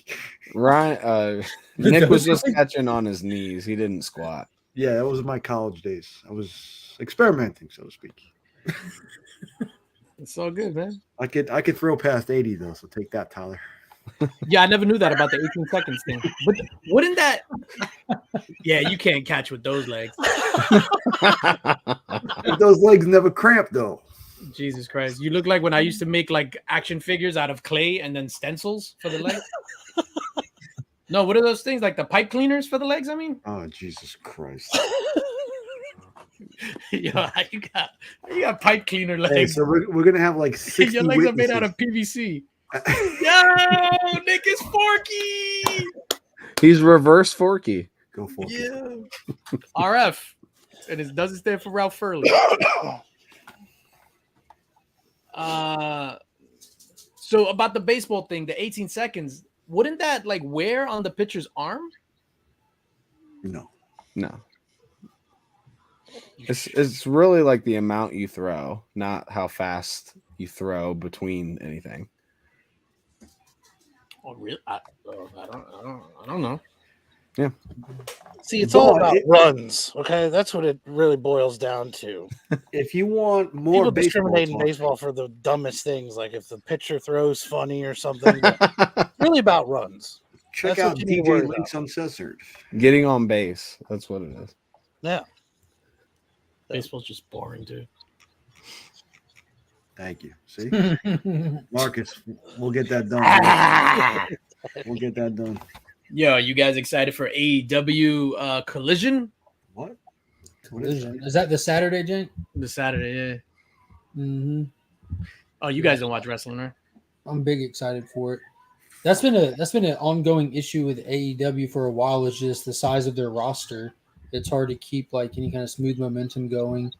Ryan, Nick was just catching on his knees. He didn't squat. Yeah, that was my college days. I was experimenting, so to speak. It's all good, man. I could throw past 80 though, so take that, Tyler. Yeah, I never knew that about the 18 seconds thing. But wouldn't that? Yeah, you can't catch with those legs. If those legs never cramp though. Jesus Christ. You look like when I used to make like action figures out of clay and then stencils for the legs. No, what are those things? Like the pipe cleaners for the legs, I mean? Oh, Jesus Christ. Yo, how you got pipe cleaner legs? Hey, so we're gonna have like 60 Your legs are made witnesses. out of PVC. Yo, Nick is Forky. He's reverse Forky. Go for it. Yeah. RF. And it doesn't stand for Ralph Furley. So about the baseball thing, the 18 seconds, wouldn't that like wear on the pitcher's arm? No. It's really like the amount you throw, not how fast you throw between anything. Oh, really? I don't know. Yeah. See, it's all But about runs. Okay, that's what it really boils down to. If you want more People baseball discriminate in talk, baseball for the dumbest things, like if the pitcher throws funny or something. But really about runs. check That's out what you need to DJ worry about. Links Uncensored. Getting on base. That's what it is. Yeah. Baseball's just boring, dude. Thank you. See, Marcus, we'll get that done. We'll get that done. Yo, you guys excited for AEW Collision What? Is that the Saturday, Jake? this Saturday? Yeah. Mm-hmm. Oh, you guys don't watch wrestling, right? I'm big excited for it. That's been an ongoing issue with AEW for a while. Is just the size of their roster. It's hard to keep like any kind of smooth momentum going.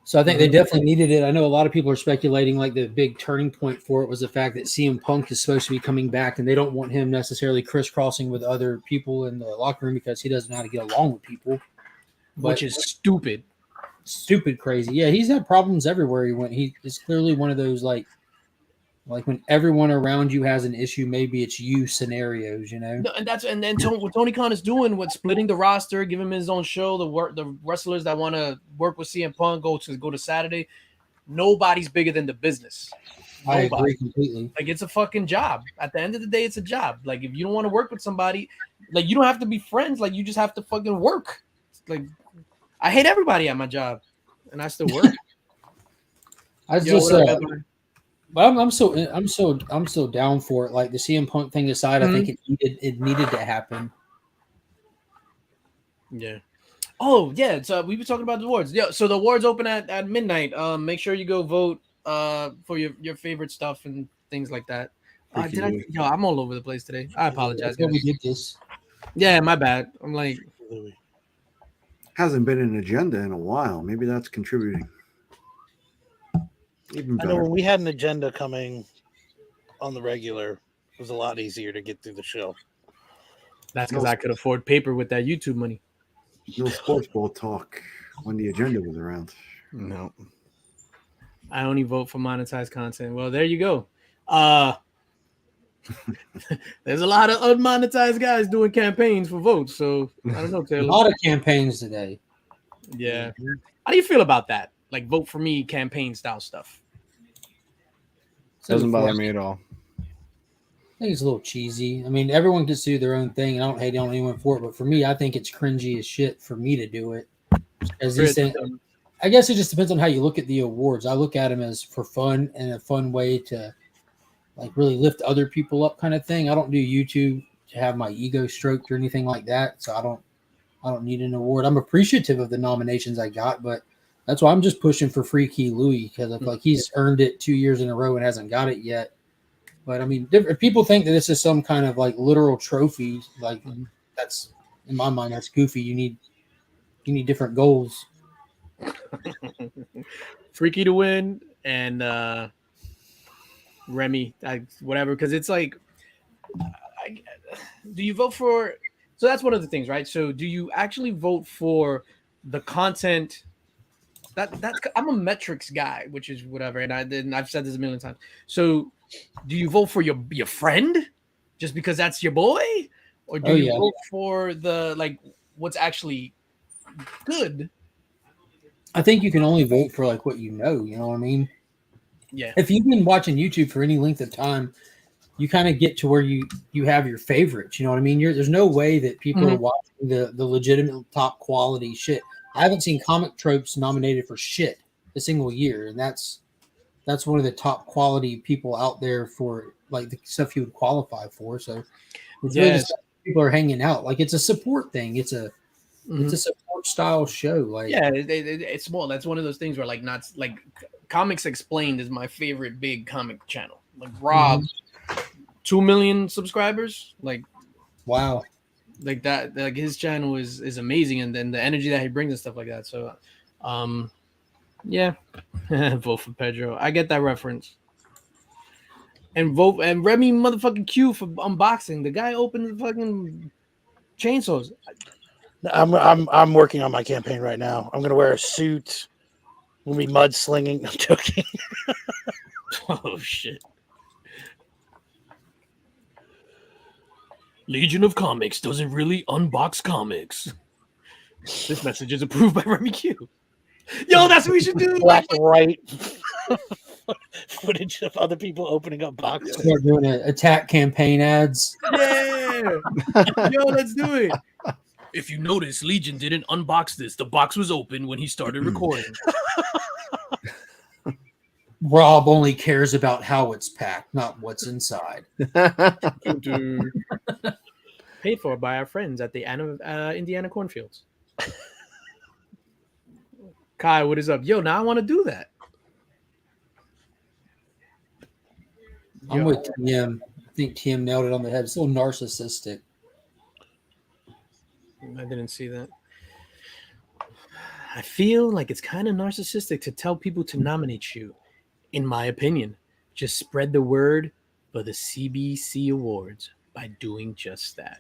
So I think they definitely needed it. I know a lot of people are speculating like the big turning point for it was the fact that CM Punk is supposed to be coming back, and they don't want him necessarily crisscrossing with other people in the locker room because he doesn't know how to get along with people. Which is stupid. Stupid crazy. Yeah, he's had problems everywhere he went. He is clearly one of those like when everyone around you has an issue, maybe it's you scenarios, you know? No, and then what Tony Khan is doing with splitting the roster, giving him his own show. The wrestlers that want to work with CM Punk go to Saturday. Nobody's bigger than the business. I Nobody. agree completely. Like it's a fucking job. At the end of the day, it's a job. Like if you don't want to work with somebody, like you don't have to be friends. Like you just have to fucking work. Like I hate everybody at my job, and I still work. I Yo, just what up, Edward? but I'm so down for it. Like the CM Punk thing aside, I think it needed to happen. Yeah. Oh yeah. So we were talking about the awards. Yeah. So the awards open at midnight. Make sure you go vote for your favorite stuff and things like that. I'm all over the place today. I apologize, That's why we guys. did this. Yeah, my bad. I'm like, Hasn't been an agenda in a while. Maybe that's contributing. Even I know better. when we had an agenda coming on the regular, it was a lot easier to get through the show. That's because I could afford paper with that YouTube money. No sports ball talk when the agenda was around. No. I only vote for monetized content. Well, there you go. There's a lot of unmonetized guys doing campaigns for votes. So I don't know, A Taylor. lot of campaigns today. Yeah. How do you feel about that? Like vote for me campaign style stuff. Doesn't bother me at all. I think it's a little cheesy. I mean, everyone gets to do their own thing. I don't hate on anyone for it, but for me, I think it's cringy as shit for me to do it. As these things, I guess it just depends on how you look at the awards. I look at them as for fun and a fun way to like really lift other people up, kind of thing. I don't do YouTube to have my ego stroked or anything like that, so I don't need an award. I'm appreciative of the nominations I got, but that's why I'm just pushing for Freaky Louie because I feel like he's earned it 2 years in a row and hasn't got it yet. But I mean, different people think that this is some kind of like literal trophy. Like that's in my mind, that's goofy. You need different goals. Freaky to win and Remy, whatever. Because it's like, do you vote for? So that's one of the things, right? So do you actually vote for the content? That's I'm a metrics guy, which is whatever, and I've said this a million times. So, do you vote for your friend just because that's your boy, or do you vote for the like what's actually good? I think you can only vote for like what you know. You know what I mean? Yeah. If you've been watching YouTube for any length of time, you kind of get to where you have your favorites. You know what I mean? There's no way that people are watching the legitimate top quality shit. I haven't seen Comic Tropes nominated for shit a single year, and that's one of the top quality people out there for like the stuff you would qualify for. So it's really just people are hanging out. Like it's a support thing. It's a support style show. Like it's small. That's one of those things where like not like Comics Explained is my favorite big comic channel. Like Rob, 2 million subscribers. Like wow. Like that, like his channel is amazing, and then the energy that he brings and stuff like that. So, yeah, vote for Pedro. I get that reference. And vote and Remy motherfucking Q for unboxing. The guy opened the fucking chainsaws. I'm working on my campaign right now. I'm gonna wear a suit. We'll be mudslinging. I'm joking. Oh shit. Legion of Comics doesn't really unbox comics. This message is approved by Remy Q. Yo, that's what we should do. Black and white footage of other people opening up boxes. Start doing attack campaign ads. Yeah. Yo, let's do it. If you notice, Legion didn't unbox this. The box was open when he started recording. Rob only cares about how it's packed, not what's inside. Paid for by our friends at the Indiana Cornfields. Kai, what is up? Yo, now I want to do that. I'm with TM. I think TM nailed it on the head. It's a little narcissistic. I didn't see that. I feel like it's kind of narcissistic to tell people to nominate you. In my opinion, just spread the word for the CBC Awards by doing just that.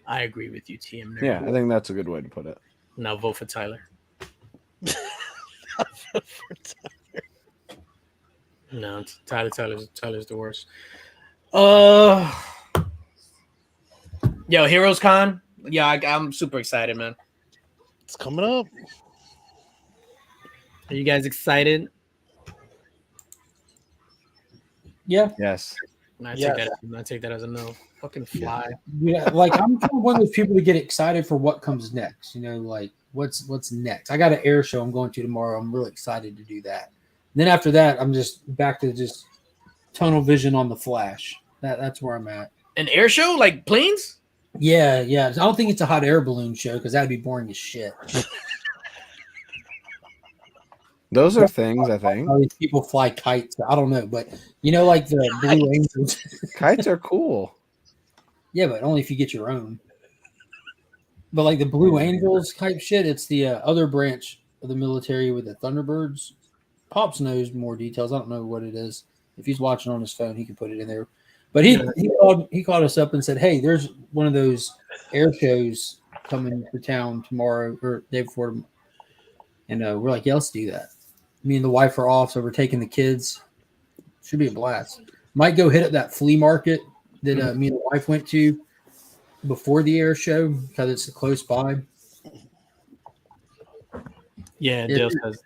I agree with you, TM. Yeah, I think that's a good way to put it. Now vote for Tyler. No, Tyler's the worst. Yo, Heroes Con. Yeah, I'm super excited, man. It's coming up. Are you guys excited? Yeah. Yes. I take that as a no. Fucking fly. Yeah, like I'm kind of one of those people to get excited for what comes next. You know, like what's next. I got an air show I'm going to tomorrow. I'm really excited to do that. And then after that, I'm just back to just tunnel vision on the Flash. That's where I'm at. An air show like planes? Yeah. I don't think it's a hot air balloon show because that'd be boring as shit. Those are things, I think. All these people fly kites. I don't know, but you know, like the Blue Angels. Kites are cool. Yeah, but only if you get your own. But like the Blue Angels type shit, it's the other branch of the military with the Thunderbirds. Pops knows more details. I don't know what it is. If he's watching on his phone, he can put it in there. But he called us up and said, "Hey, there's one of those air shows coming to town tomorrow or day before." And we're like, "Yeah, let's do that." Me and the wife are off, so we're taking the kids. Should be a blast. Might go hit up that flea market that me and the wife went to before the air show because it's close by. Yeah, Dale says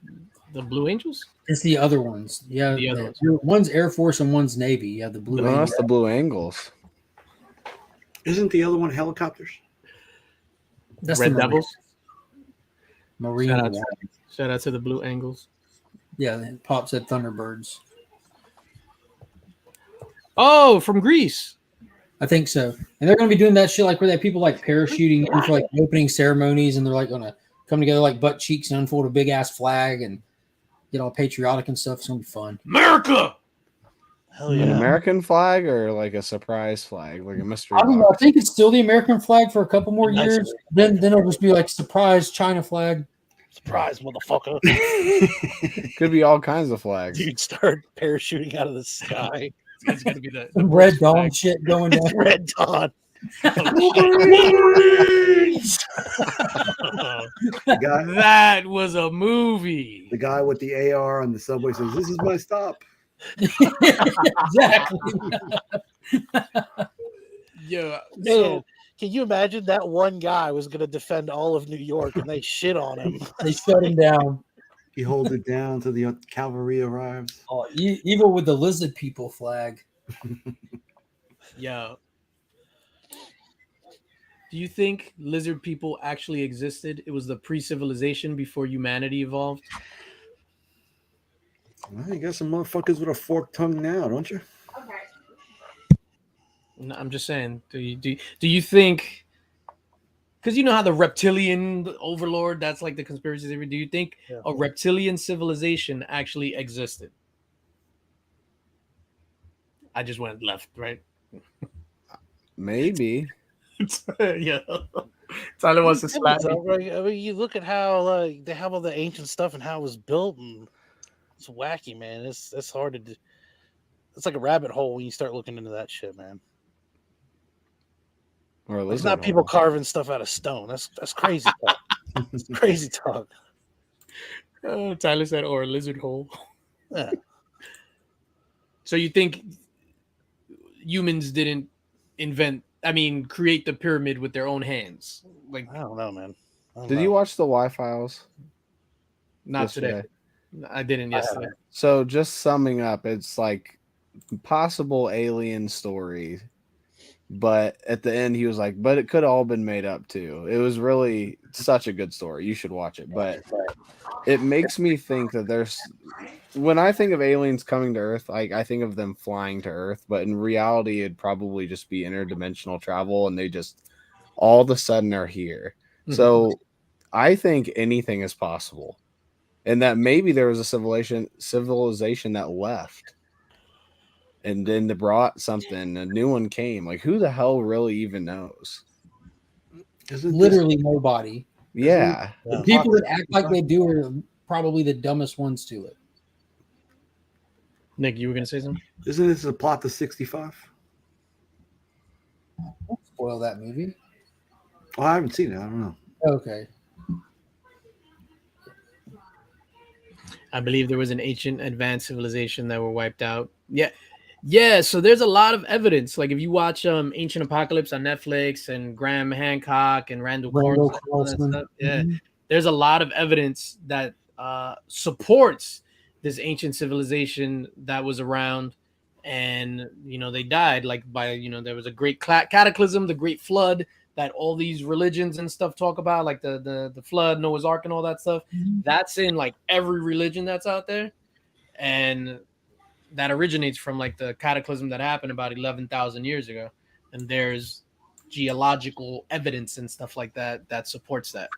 the Blue Angels. It's the other ones. Yeah, The other ones. One's Air Force and one's Navy. Yeah, the Blue No, Angels. that's the Blue Angles. Isn't the other one helicopters? That's Red the Devils. Marine. Shout out to the Blue Angles. Yeah, Pop said Thunderbirds. Oh, from Greece. I think so. And they're going to be doing that shit like where they have people like parachuting in for like opening ceremonies and they're like going to come together like butt cheeks and unfold a big ass flag and get all patriotic and stuff. It's going to be fun. America. Hell An yeah. American flag or like a surprise flag, like a mystery I don't know. I box? think it's still the American flag for a couple more Nice. years. Then it'll just be like surprise China flag. Surprise, motherfucker. Could be all kinds of flags. Dude, start parachuting out of the sky. It's going to be the Some Red Dawn shit going down. Red Dawn. The guy, That was a movie. the guy with the AR on the subway says, "This is my stop." Exactly. Yeah. Man, can you imagine that one guy was going to defend all of New York and they shit on him? They shut him down. He holds it down till the cavalry arrives. Oh, even with the lizard people flag. Yeah. Do you think lizard people actually existed? It was the pre-civilization before humanity evolved. Well, you got some motherfuckers with a forked tongue now, don't you? No, I'm just saying. Do you think? Because you know how the reptilian overlord, that's like the conspiracy theory. Do you think a reptilian civilization actually existed? I just went left, right? Maybe. Yeah. Tyler wants to slap me. I mean, you look at how they have all the ancient stuff and how it was built, and it's wacky, man. It's hard to do. It's like a rabbit hole when you start looking into that shit, man. Or It's not people carving stuff out of stone. That's crazy talk. It's crazy talk. Tyler said, or a lizard hole. Yeah. So you think humans didn't create the pyramid with their own hands? Like, I don't know, man. Did you watch the Y-Files? not yesterday? today. I didn't yesterday. So just summing up, it's like possible alien story. But at the end, he was like, but it could have all been made up too. It was really such a good story. You should watch it. But it makes me think that when I think of aliens coming to Earth, like I think of them flying to Earth, but in reality, it'd probably just be interdimensional travel and they just all of a sudden are here. Mm-hmm. So I think anything is possible. And that maybe there was a civilization that left. And then they brought something, a new one came. Like, who the hell really even knows? Literally nobody. Yeah. The people that act like they do are probably the dumbest ones to it. Nick, you were going to say something? Isn't this a plot to 65? Don't spoil that movie. Oh, I haven't seen it. I don't know. Okay. I believe there was an ancient advanced civilization that were wiped out. Yeah, so there's a lot of evidence. Like if you watch Ancient Apocalypse on Netflix and Graham Hancock and Randall Carlson, there's a lot of evidence that supports this ancient civilization that was around, and they died there was a great cataclysm, the Great Flood that all these religions and stuff talk about, like the flood, Noah's Ark, and all that stuff. Mm-hmm. That's in like every religion that's out there, and that originates from like the cataclysm that happened about 11,000 years ago. And there's geological evidence and stuff like that supports that.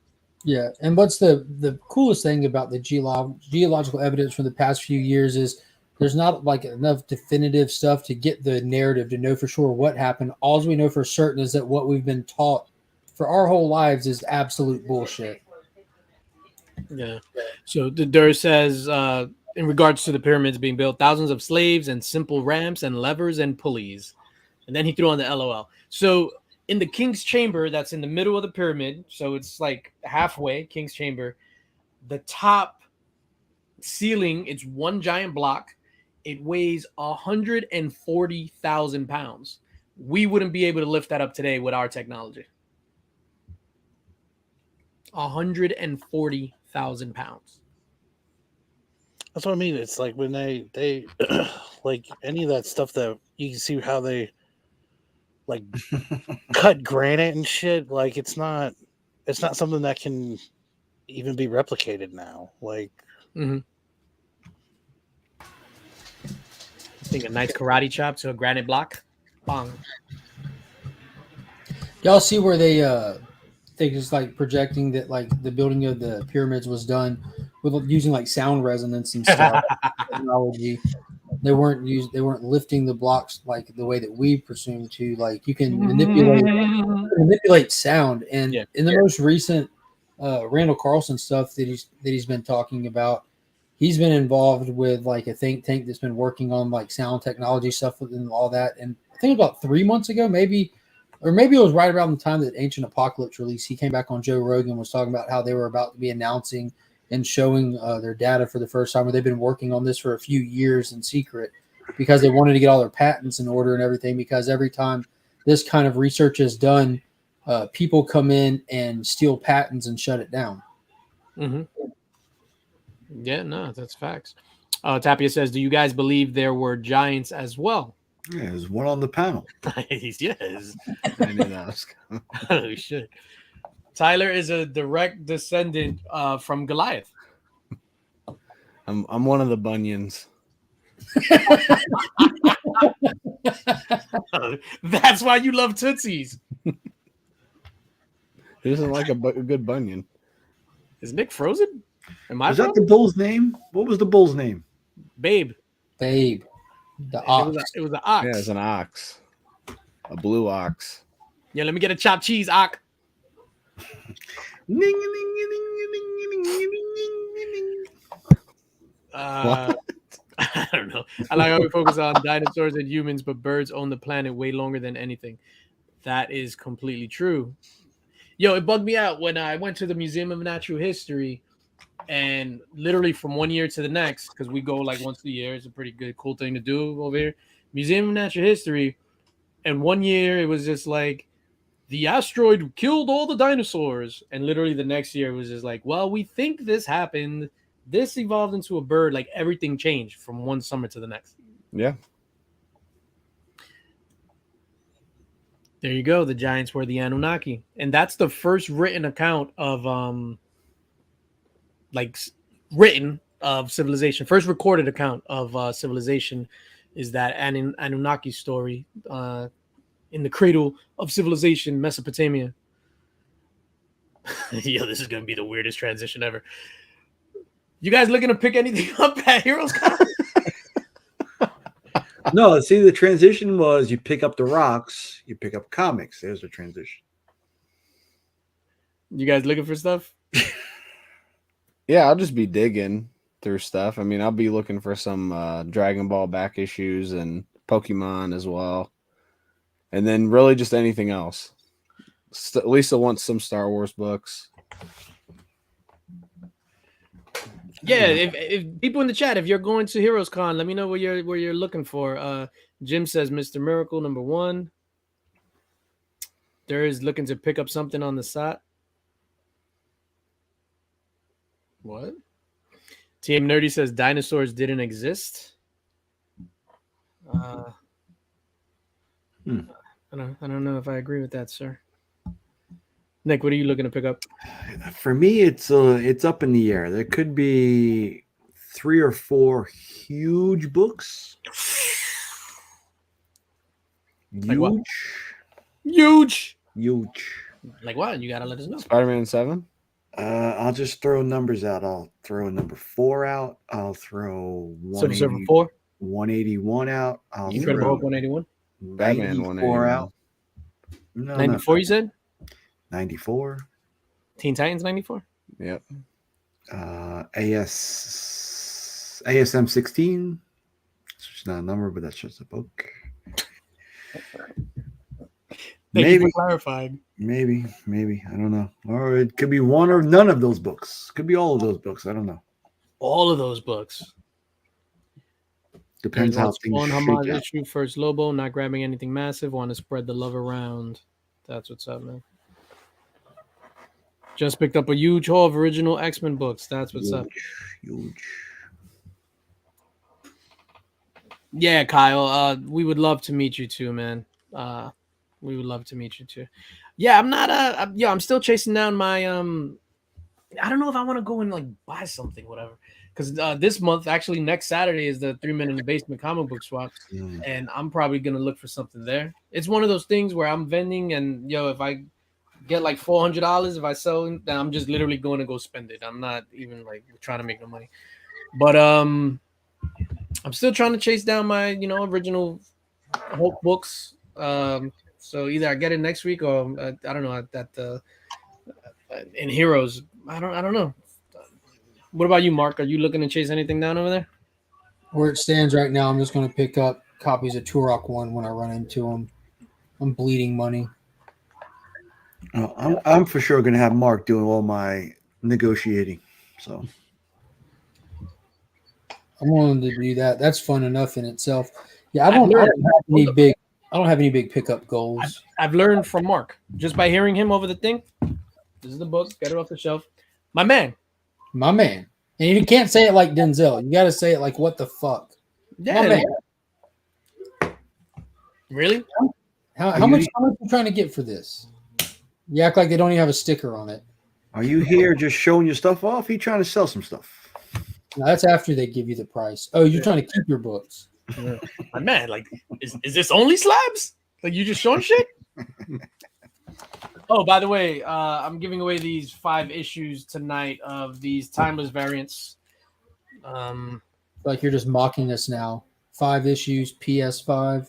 Yeah. And what's the coolest thing about the geological evidence from the past few years is there's not like enough definitive stuff to get the narrative to know for sure what happened. All we know for certain is that what we've been taught for our whole lives is absolute bullshit. Yeah. So the Dur says, in regards to the pyramids being built, thousands of slaves and simple ramps and levers and pulleys. And then he threw on the LOL. So in the king's chamber, that's in the middle of the pyramid, so it's like halfway, king's chamber, the top ceiling, it's one giant block. It weighs 140,000 pounds. We wouldn't be able to lift that up today with our technology. 140,000 pounds. That's what I mean. It's like when they like any of that stuff that you can see how they like cut granite and shit. Like it's not something that can even be replicated now. Like, I think a nice karate chop to a granite block. Bong. Y'all see where they just like projecting that like the building of the pyramids was done with using like sound resonance and stuff technology. They weren't lifting the blocks like the way that we presume to. Like you can manipulate sound, and in the most recent Randall Carlson stuff that he's been talking about, he's been involved with like a think tank that's been working on like sound technology stuff and all that. And I think about 3 months ago, maybe it was right around the time that Ancient Apocalypse released. He came back on Joe Rogan, was talking about how they were about to be announcing and showing their data for the first time, where they've been working on this for a few years in secret because they wanted to get all their patents in order and everything. Because every time this kind of research is done, people come in and steal patents and shut it down. Yeah, no, that's facts. Tapia says, do you guys believe there were giants as well? Yeah, there's one on the panel. Yes. I knew that was coming. Oh, shit. Tyler is a direct descendant from Goliath. I'm one of the bunions. That's why you love Tootsies. Who doesn't like a good bunion? Is Nick frozen? Am I Was that the bull's name? What was the bull's name? Babe. The ox. It was an ox. Yeah, it's an ox. A blue ox. Yeah, let me get a chopped cheese, ox. I don't know. I like how we focus on dinosaurs and humans, but birds own the planet way longer than anything. That is completely true. Yo, it bugged me out when I went to the Museum of Natural History, and literally from one year to the next, because we go like once a year, it's a pretty good, cool thing to do over here. Museum of Natural History, and one year it was just like, the asteroid killed all the dinosaurs. And literally the next year it was just like, well, we think this happened. This evolved into a bird. Like everything changed from one summer to the next. Yeah. There you go. The giants were the Anunnaki. And that's the first written account of civilization. First recorded account of civilization is that Anunnaki story in the cradle of civilization, Mesopotamia. Yo, this is going to be the weirdest transition ever. You guys looking to pick anything up at Heroes Con? No, see, the transition was you pick up the rocks, you pick up comics. There's the transition. You guys looking for stuff? Yeah, I'll just be digging through stuff. I mean, I'll be looking for some Dragon Ball back issues and Pokemon as well. And then really just anything else. At least I want some Star Wars books. Yeah, if people in the chat, if you're going to Heroes Con, let me know what you're looking for. Jim says Mr. Miracle #1. There is looking to pick up something on the side. What? TM Nerdy says dinosaurs didn't exist. I don't know if I agree with that, sir. Nick, what are you looking to pick up? For me, it's up in the air. There could be 3 or 4 huge books. Like what? Huge. Like what? You gotta let us know. Spider-Man 7? I'll just throw numbers out. I'll throw number 4 out. I'll throw 181 out. I'll Incredible throw Hulk 181. Batman 94 181. out. No, 94, you said? 94. Teen Titans 94. Yep. ASM 16. It's not a number, but that's just a book. Thank you for clarifying. Maybe. I don't know. Or it could be one or none of those books. Could be all of those books. I don't know. All of those books. Depends how things One shake homage out. issue, first Lobo, not grabbing anything massive. Want to spread the love around. That's what's up, man. Just picked up a huge haul of original X-Men books. That's what's up. Huge. Yeah, Kyle. We would love to meet you too, man. We would love to meet you too. Yeah, I'm not. I'm still chasing down my. I don't know if I want to go and like buy something, whatever. Because this month, actually, next Saturday is the 3 Men in the Basement comic book swap, and I'm probably gonna look for something there. It's one of those things where I'm vending, and if I get like $400, if I sell, then I'm just literally going to go spend it. I'm not even like trying to make no money, but I'm still trying to chase down my original Hulk books. So either I get it next week or I don't know at the in Heroes. I don't know. What about you, Mark? Are you looking to chase anything down over there? Where it stands right now, I'm just going to pick up copies of Turok 1 when I run into them. I'm bleeding money. I'm for sure going to have Mark doing all my negotiating. So I'm willing to do that. That's fun enough in itself. Yeah, I don't have any big pickup goals. I've learned from Mark just by hearing him over the thing. This is the book. Get it off the shelf. My man. And you can't say it like Denzel. You got to say it like, what the fuck? Yeah. My man. Really? How much are you trying to get for this? You act like they don't even have a sticker on it. Are you here just showing your stuff off? Are you trying to sell some stuff? No, that's after they give you the price. Oh, you're trying to keep your books. My man, like, is this only slabs? Like, you just showing shit? Oh, by the way, I'm giving away these 5 issues tonight of these timeless variants. Like you're just mocking us now. 5 issues, PS5.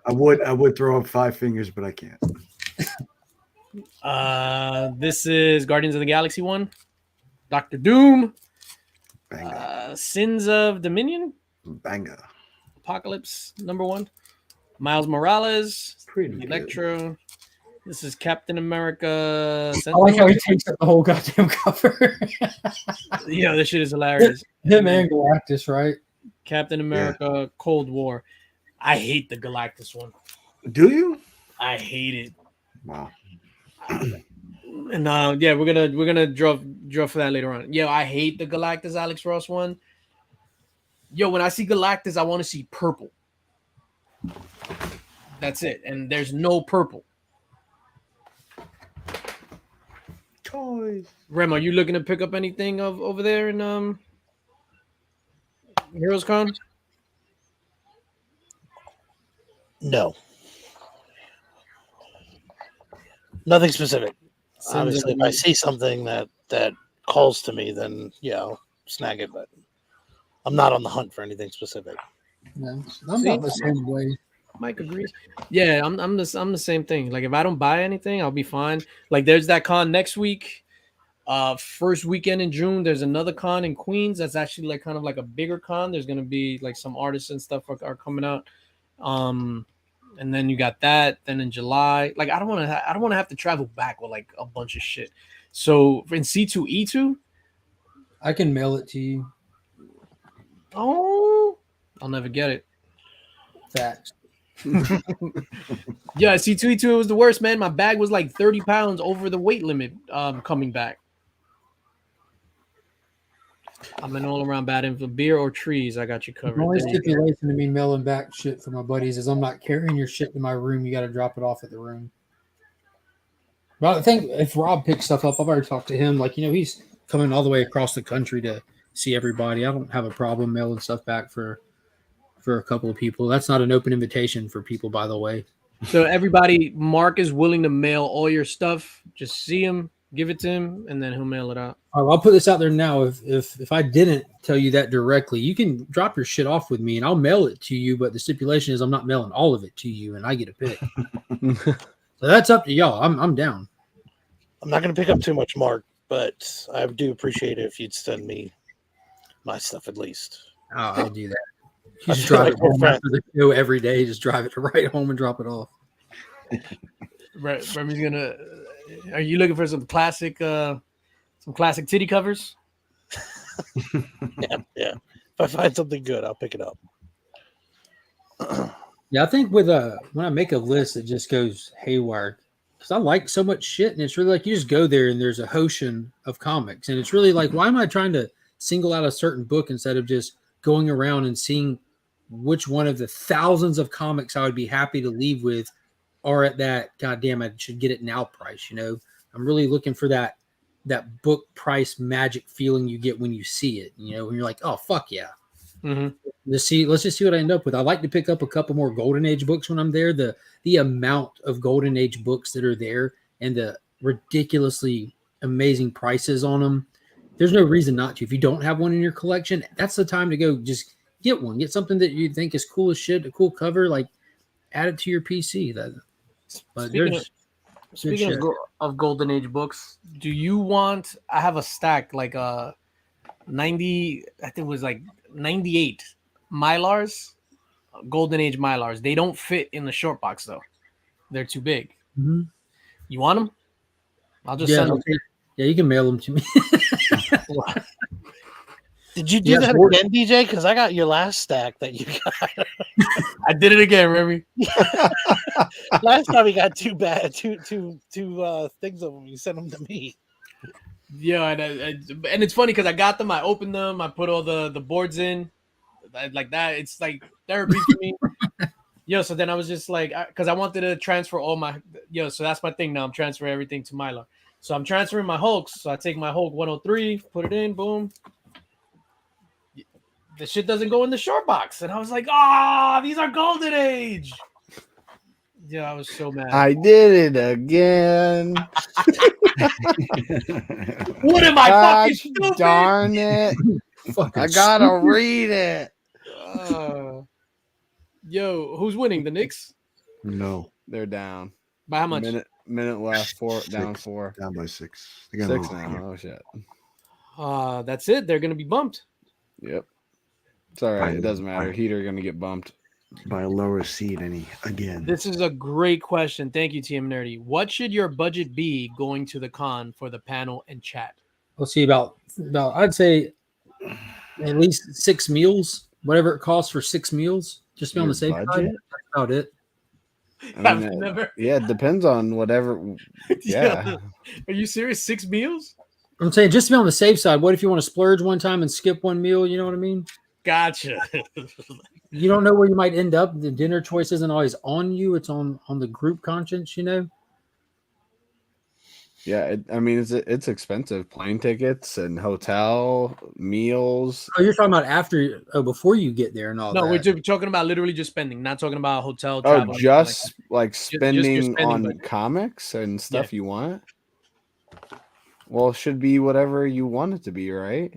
I would throw up 5 fingers, but I can't. This is Guardians of the Galaxy 1. Doctor Doom. Banga. Sins of Dominion. Banga. Apocalypse #1. Miles Morales. Pretty Electro. good. This is Captain America. I like how he takes up the whole goddamn cover. This shit is hilarious. Him and Galactus, right? Captain America, Cold War. I hate the Galactus one. Do you? I hate it. Wow. And we're gonna draw for that later on. I hate the Galactus Alex Ross one. When I see Galactus, I want to see purple. That's it. And there's no purple. Toys. Rem, are you looking to pick up anything over there in Heroes Con? No. Nothing specific. Obviously, if I see something that calls to me, then I'll snag it. But I'm not on the hunt for anything specific. No, I'm not the same way. Mike agrees. Yeah, I'm the same thing. Like if I don't buy anything, I'll be fine. Like there's that con next week. First weekend in June, there's another con in Queens. That's actually like kind of like a bigger con. There's gonna be like some artists and stuff are coming out. And then you got that. Then in July, like I don't want to have to travel back with like a bunch of shit. So in C2E2, I can mail it to you. Oh, I'll never get it. Facts. Yeah, C2E2 was the worst, man. My bag was like 30 pounds over the weight limit coming back. I'm an all-around bad info. Beer or trees, I got you covered. The only stipulation to me mailing back shit for my buddies is I'm not carrying your shit to my room. You got to drop it off at the room. But I think if Rob picks stuff up, I've already talked to him. Like, he's coming all the way across the country to see everybody. I don't have a problem mailing stuff back for a couple of people. That's not an open invitation for people, by the way. So everybody, Mark is willing to mail all your stuff. Just see him, give it to him, and then he'll mail it out. All right, I'll put this out there now. If I didn't tell you that directly, you can drop your shit off with me, and I'll mail it to you. But the stipulation is I'm not mailing all of it to you, and I get a pick. So So that's up to y'all. I'm down. I'm not going to pick up too much, Mark, but I do appreciate it if you'd send me my stuff at least. I'll do that. I You just feel drive like it we're home friends. after the show every day. Just drive it right home and drop it off. Right, Remy's gonna. Are you looking for some classic titty covers? Yeah. If I find something good, I'll pick it up. Yeah, I think with when I make a list, it just goes haywire because I like so much shit, and it's really like you just go there and there's a ocean of comics, and it's really like, why am I trying to single out a certain book instead of just going around and seeing which one of the thousands of comics I would be happy to leave with are at that goddamn I should get it now price. I'm really looking for that book price magic feeling you get when you see it. When you're like, oh fuck yeah. Mm-hmm. Let's just see what I end up with. I like to pick up a couple more Golden Age books when I'm there. The amount of Golden Age books that are there and the ridiculously amazing prices on them. There's no reason not to. If you don't have one in your collection, that's the time to go just get one. Get something that you think is cool as shit, a cool cover, like add it to your PC. Speaking of Golden Age books, do you want? I have a stack like 90. I think it was like 98 Mylars, Golden Age Mylars. They don't fit in the short box though; they're too big. Mm-hmm. You want them? I'll just send them. Yeah, you can mail them to me. Did you do that again, DJ? Because I got your last stack that you got. I did it again, Remy. Last time we got two things of them. You sent them to me. Yeah, and it's funny because I got them, I opened them, I put all the boards in, like that. It's like therapy for me. So then I was just like, because I wanted to transfer all my, so that's my thing now. I'm transferring everything to Mylar. So I'm transferring my Hulks. So I take my Hulk 103, put it in, boom. The shit doesn't go in the short box. And I was like, these are Golden Age. Yeah, I was so mad. I did it again. What am I fucking stupid? Darn it. I gotta read it. Yo, who's winning? The Knicks? No. They're down. By how much? Minute left. Down 6. four. Down by 6. 6 now. Oh shit. That's it. They're gonna be bumped. Yep. It's all right. It doesn't matter. Heat are gonna get bumped by a lower seed again. This is a great question. Thank you, TM Nerdy. What should your budget be going to the con for the panel and chat? Let's see, about I'd say at least 6 meals, whatever it costs for 6 meals. Just be on the safe side. That's about it. It depends on whatever. Yeah. Are you serious? 6 meals? I'm saying just to be on the safe side. What if you want to splurge one time and skip one meal? You know what I mean? Gotcha. You don't know where you might end up. The dinner choice isn't always on you. It's on the group conscience, Yeah, it's expensive. Plane tickets and hotel meals. Oh, you're talking about before you get there and all that. No, we're talking about literally just spending, not talking about hotel travel. Oh, just like spending on comics and stuff you want? Well, it should be whatever you want it to be, right?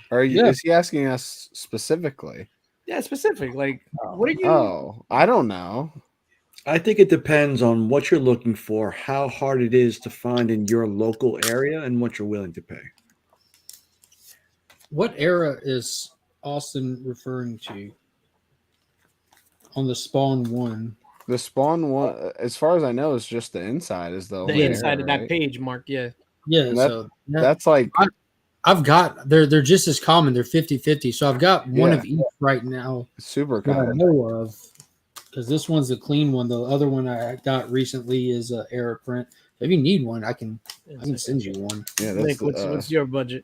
Or is he asking us specifically? Yeah, specific. Like, what are you? Oh, I don't know. I think it depends on what you're looking for, how hard it is to find in your local area, and what you're willing to pay. What era is Austin referring to on the Spawn 1? The Spawn 1, as far as I know, is just the inside. Is the inside of that page, Mark. Yeah. Yeah. So that's like. I've got they're just as common. They're 50-50. So I've got one of each right now. Super common. I know of, because this one's a clean one. The other one I got recently is a error print. If you need one, I can send you one. Yeah, Nick, what's your budget?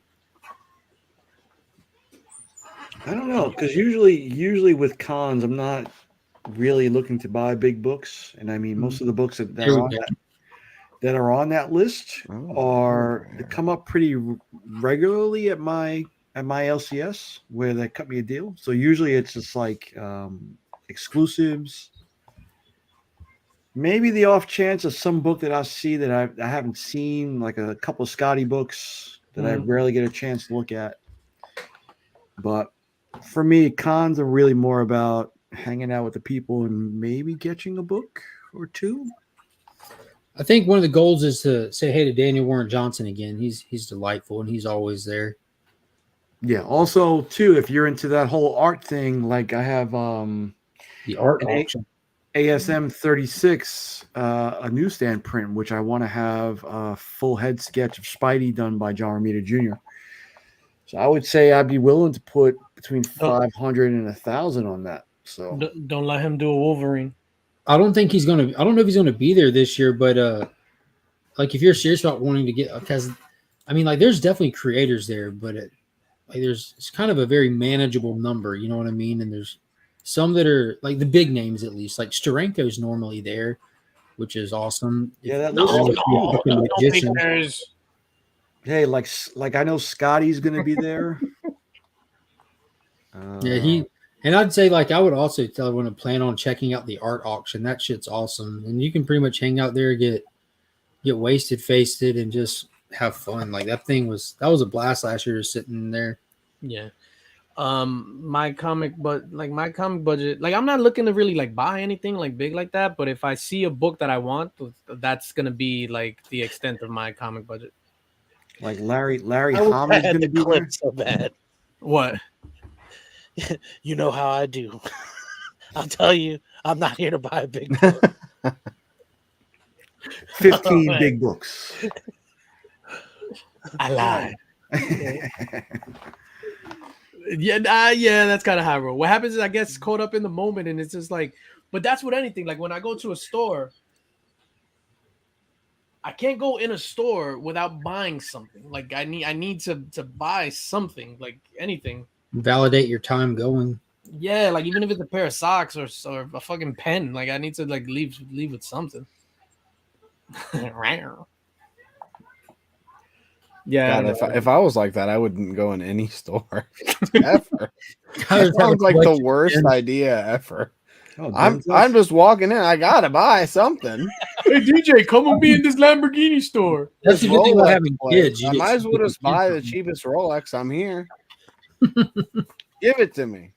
I don't know, because usually with cons, I'm not really looking to buy big books, and I mean most of the books that are on that list come up pretty regularly at my LCS where they cut me a deal. So usually it's just like exclusives. Maybe the off chance of some book that I see that I haven't seen, like a couple of Scotty books that I rarely get a chance to look at. But for me, cons are really more about hanging out with the people and maybe catching a book or two. I think one of the goals is to say hey to Daniel Warren Johnson again. He's delightful and he's always there. Yeah. Also, too, if you're into that whole art thing, like I have The art an auction. ASM 36, a newsstand print, which I want to have a full head sketch of Spidey done by John Romita Jr. So I would say I'd be willing to put between 500 and 1,000 on that. So Don't let him do a Wolverine. I don't think he's gonna. I don't know if he's gonna be there this year, but like if you're serious about wanting to get, because I mean, like there's definitely creators there, but it's kind of a very manageable number. You know what I mean? And there's some that are like the big names at least. Like Steranko's normally there, which is awesome. Yeah, that No, list is no, cool. I don't think there's. Hey, like I know Scotty's going to be there. Yeah, and I'd say like I would also tell everyone to plan on checking out the art auction. That shit's awesome, and you can pretty much hang out there, get wasted, faced it, and just have fun. Like that was a blast last year, just sitting there. Yeah. My comic budget, like I'm not looking to really like buy anything like big like that, but if I see a book that I want, that's gonna be like the extent of my comic budget. Like Larry I wish I Hamill's had going to the be clip there. so bad. What? You know how I do. I'll tell you, I'm not here to buy a big book. 15 big books. I lied. Yeah, that's kind of how I roll. What happens is I get caught up in the moment, and it's just like, but that's with anything. Like when I go to a store, I can't go in a store without buying something. Like I need to buy something, like anything. Validate your time going. Yeah, like even if it's a pair of socks or a fucking pen, like I need to like leave with something. Yeah, God, if I was like that, I wouldn't go in any store ever. That sounds like the worst idea ever. Oh, I'm just walking in. I gotta buy something. Hey DJ, come with me in this Lamborghini store. That's the good thing about having kids. I might as well just buy the cheapest Rolex. I'm here. Give it to me.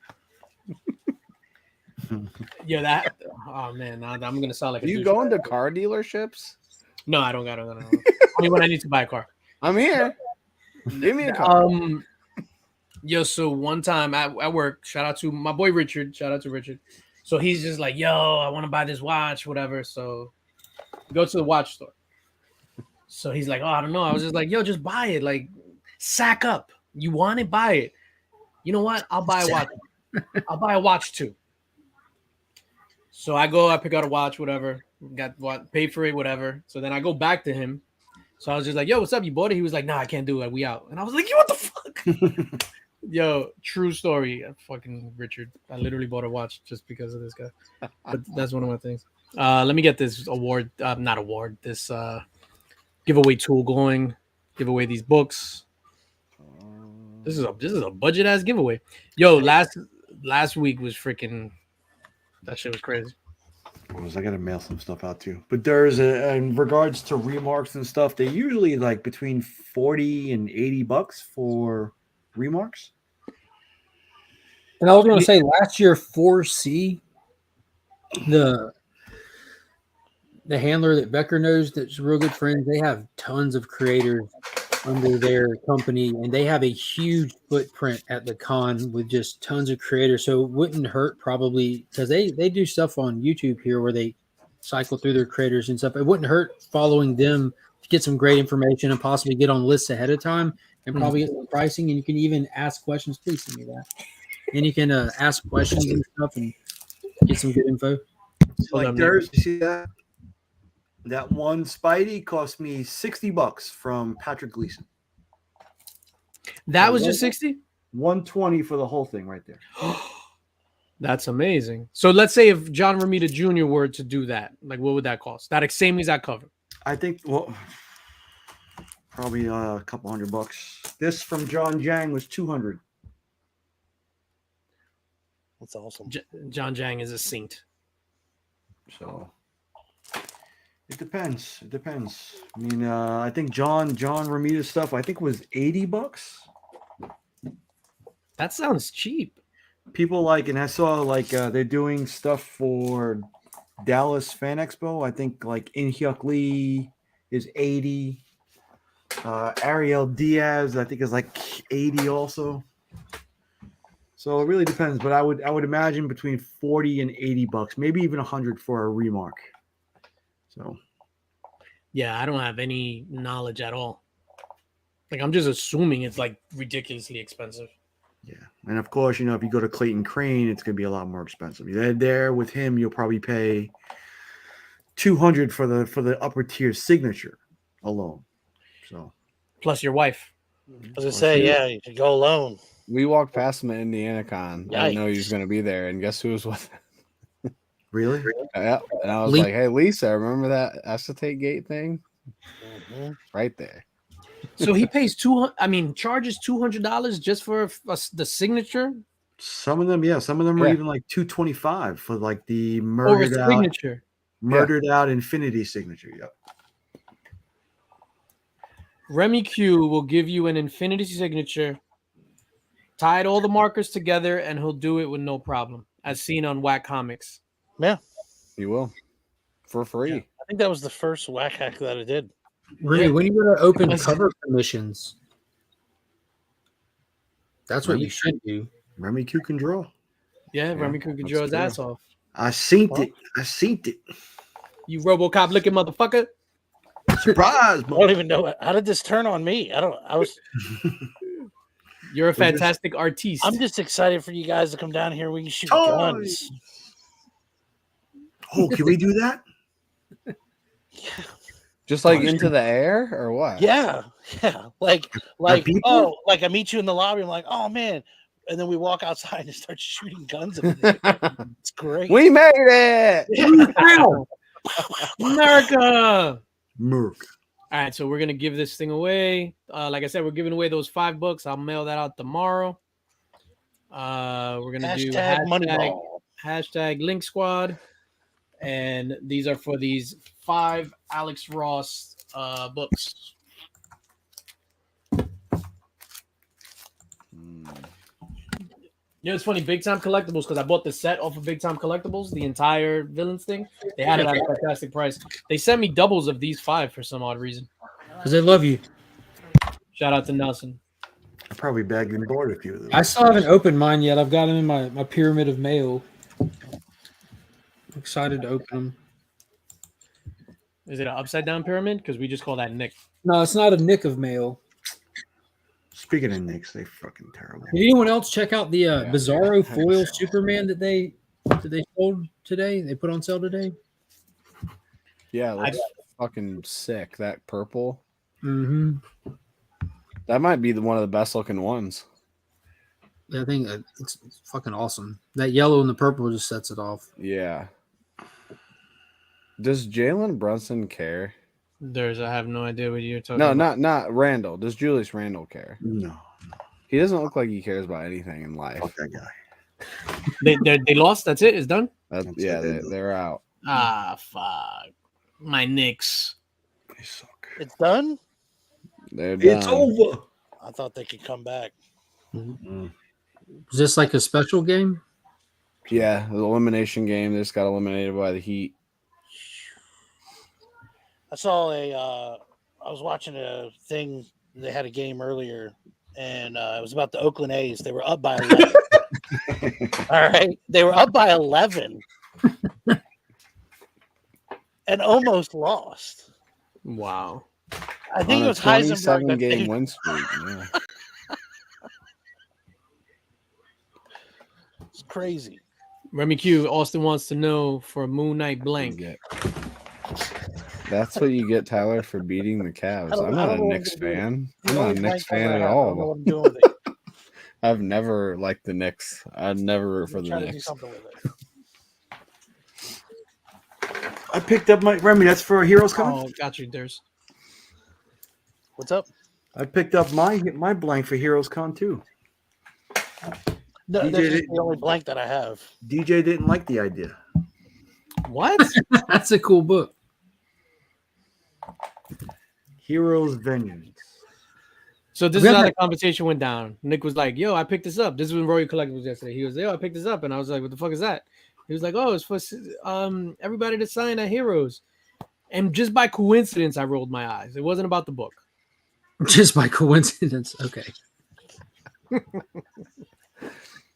Yeah, that. Oh man, I'm gonna sound like. Are you going to car dealerships? No, I don't got it. Only when I need to buy a car. I'm here. Give me a car. Yo, so one time at work, shout out to my boy Richard. Shout out to Richard. So he's just like, yo, I want to buy this watch, whatever. So go to the watch store. So he's like, oh, I don't know. I was just like, yo, just buy it. Like, sack up. You want it, buy it. You know what? I'll buy a watch. I'll buy a watch too. So I go, I pick out a watch, whatever. Got what, pay for it, whatever. So then I go back to him. So I was just like, yo, what's up? You bought it? He was like, nah, I can't do it. We out. And I was like, yo, what the fuck? Yo, true story. Fucking Richard. I literally bought a watch just because of this guy. But that's one of my things. Let me get this award, this giveaway tool going. Give away these books. This is a budget ass giveaway. Yo, last week was freaking, that shit was crazy. I gotta mail some stuff out too. But there's in regards to remarks and stuff, they usually like between 40 and 80 bucks for remarks. And I was going to say last year 4C, the handler that Becker knows that's real good friends, they have tons of creators under their company, and they have a huge footprint at the con with just tons of creators. So it wouldn't hurt probably, because they do stuff on YouTube here where they cycle through their creators and stuff. It wouldn't hurt following them to get some great information and possibly get on lists ahead of time and probably get some pricing. And you can even ask questions. Please send me that. And you can ask questions and stuff and get some good info. Like there's, you see that? That one Spidey cost me $60 from Patrick Gleason. That was just 60? 120 for the whole thing right there. That's amazing. So let's say if John Romita Jr. were to do that, like what would that cost? That same exact cover. I think probably a couple $100. This from John Jang was 200. That's awesome. John Jang is a saint. So it depends. It depends. I mean, I think John Romita's stuff, I think was $80. That sounds cheap. People like, and I saw like they're doing stuff for Dallas Fan Expo. I think like In Hyuk Lee is 80. Ariel Diaz, I think, is like 80 also. So it really depends, but I would imagine between 40 and 80 bucks, maybe even 100 for a remark. So Yeah, I don't have any knowledge at all. Like, I'm just assuming it's like ridiculously expensive. yeah, and of course, you know, if you go to Clayton Crane, it's going to be a lot more expensive. There with him, you'll probably pay 200 for the upper tier signature alone. So Plus your wife. I was gonna say, yeah, you could go alone. We walked past him at Indiana Con. I didn't know he was Yikes. going to be there, and guess who was with him? really, Yeah, and I was Lee- like, "Hey, Lisa, remember that acetate gate thing? Mhm. Right there." So he pays charges $200 just for the signature some of them, some of them are Yeah. even like 225 for like the or a signature. murdered out Infinity signature. Yep. Remy Q will give you an Infinity signature, tied all the markers together, and he'll do it with no problem, as seen on Whack Comics. Yeah, You will for free. I think that was the first whack hack that I did. Remy, Yeah. when are you going to open cover commissions? That's what Remy? you should do. Remy Q can draw. Yeah, Remy Q can that's draw his true. ass off. I seen it. You RoboCop looking motherfucker. Surprise! I don't even know how did this turn on me. You're a just- fantastic artiste. I'm just excited for you guys to come down here. We can shoot guns. Oh, can we do that? Just like into the air or what? Yeah, like people? like I meet you in the lobby. I'm like, oh man, and then we walk outside and start shooting guns. It's great. We made it. America. Merc. All right, so we're gonna give this thing away. Like I said, we're giving away those 5 books. I'll mail that out tomorrow. We're gonna do hashtag Link Squad, and these are for these 5 Alex Ross books. You know, it's funny, Big Time Collectibles, because I bought the set off of Big Time Collectibles, the entire Villains thing. They had it at a fantastic price. They sent me doubles of these 5 for some odd reason. Because they love you. Shout out to Nelson. I probably bagged and bought a few of them. I still haven't opened mine yet. I've got them in my pyramid of mail. I'm excited to open them. Is it an upside down pyramid? Because we just call that Nick. No, it's not a nick of mail. Speaking of Knicks, they fucking terrible. Did anyone else check out the Bizarro I foil think so. Superman that they sold today? They put on sale today. Yeah, it looks fucking sick. That purple. Mm-hmm. That might be one of the best looking ones. I think it's fucking awesome. That yellow and the purple just sets it off. Yeah. Does Jalen Brunson care? I have no idea what you're talking No, about. not Randall. Does Julius Randall care? No, He doesn't look like he cares about anything in life. fuck that guy. They lost. That's it. It's done. That's Yeah, it. they're out. Ah, fuck. My Knicks. They suck. It's done. They're done. It's over. I thought they could come back. Is this like a special game? Yeah, the elimination game. They just got eliminated by the Heat. I saw I was watching a thing. They had a game earlier, and it was about the Oakland A's. They were up by 11. All right, they were up by 11, and almost lost. Wow. I think On it a was Heisenberg. 27-game win streak. Yeah. It's crazy. Remy Q. Austin wants to know for Moon Knight blank. That's what you get, Tyler, for beating the Cavs. I'm not a Knicks fan. I'm not a Knicks fan at I don't know all. what I'm doing with it. I've never liked the Knicks. I'd never root for the Try to do Knicks. something with it. I picked up my Remy. That's for Heroes Con. Oh, got you. There's. What's up? I picked up my blank for Heroes Con too. No, You that's did just it. the only blank that I have. DJ didn't like the idea. What? That's a cool book. Heroes Vengeance. So this is how the conversation went down. Nick was like, "Yo, I picked this up. This is when Rory Collectibles yesterday. He was, yo, I picked this up," and I was like, "What the fuck is that?" He was like, "Oh, it's for everybody to sign at Heroes," and just by coincidence, I rolled my eyes. It wasn't about the book. Just by coincidence. Okay.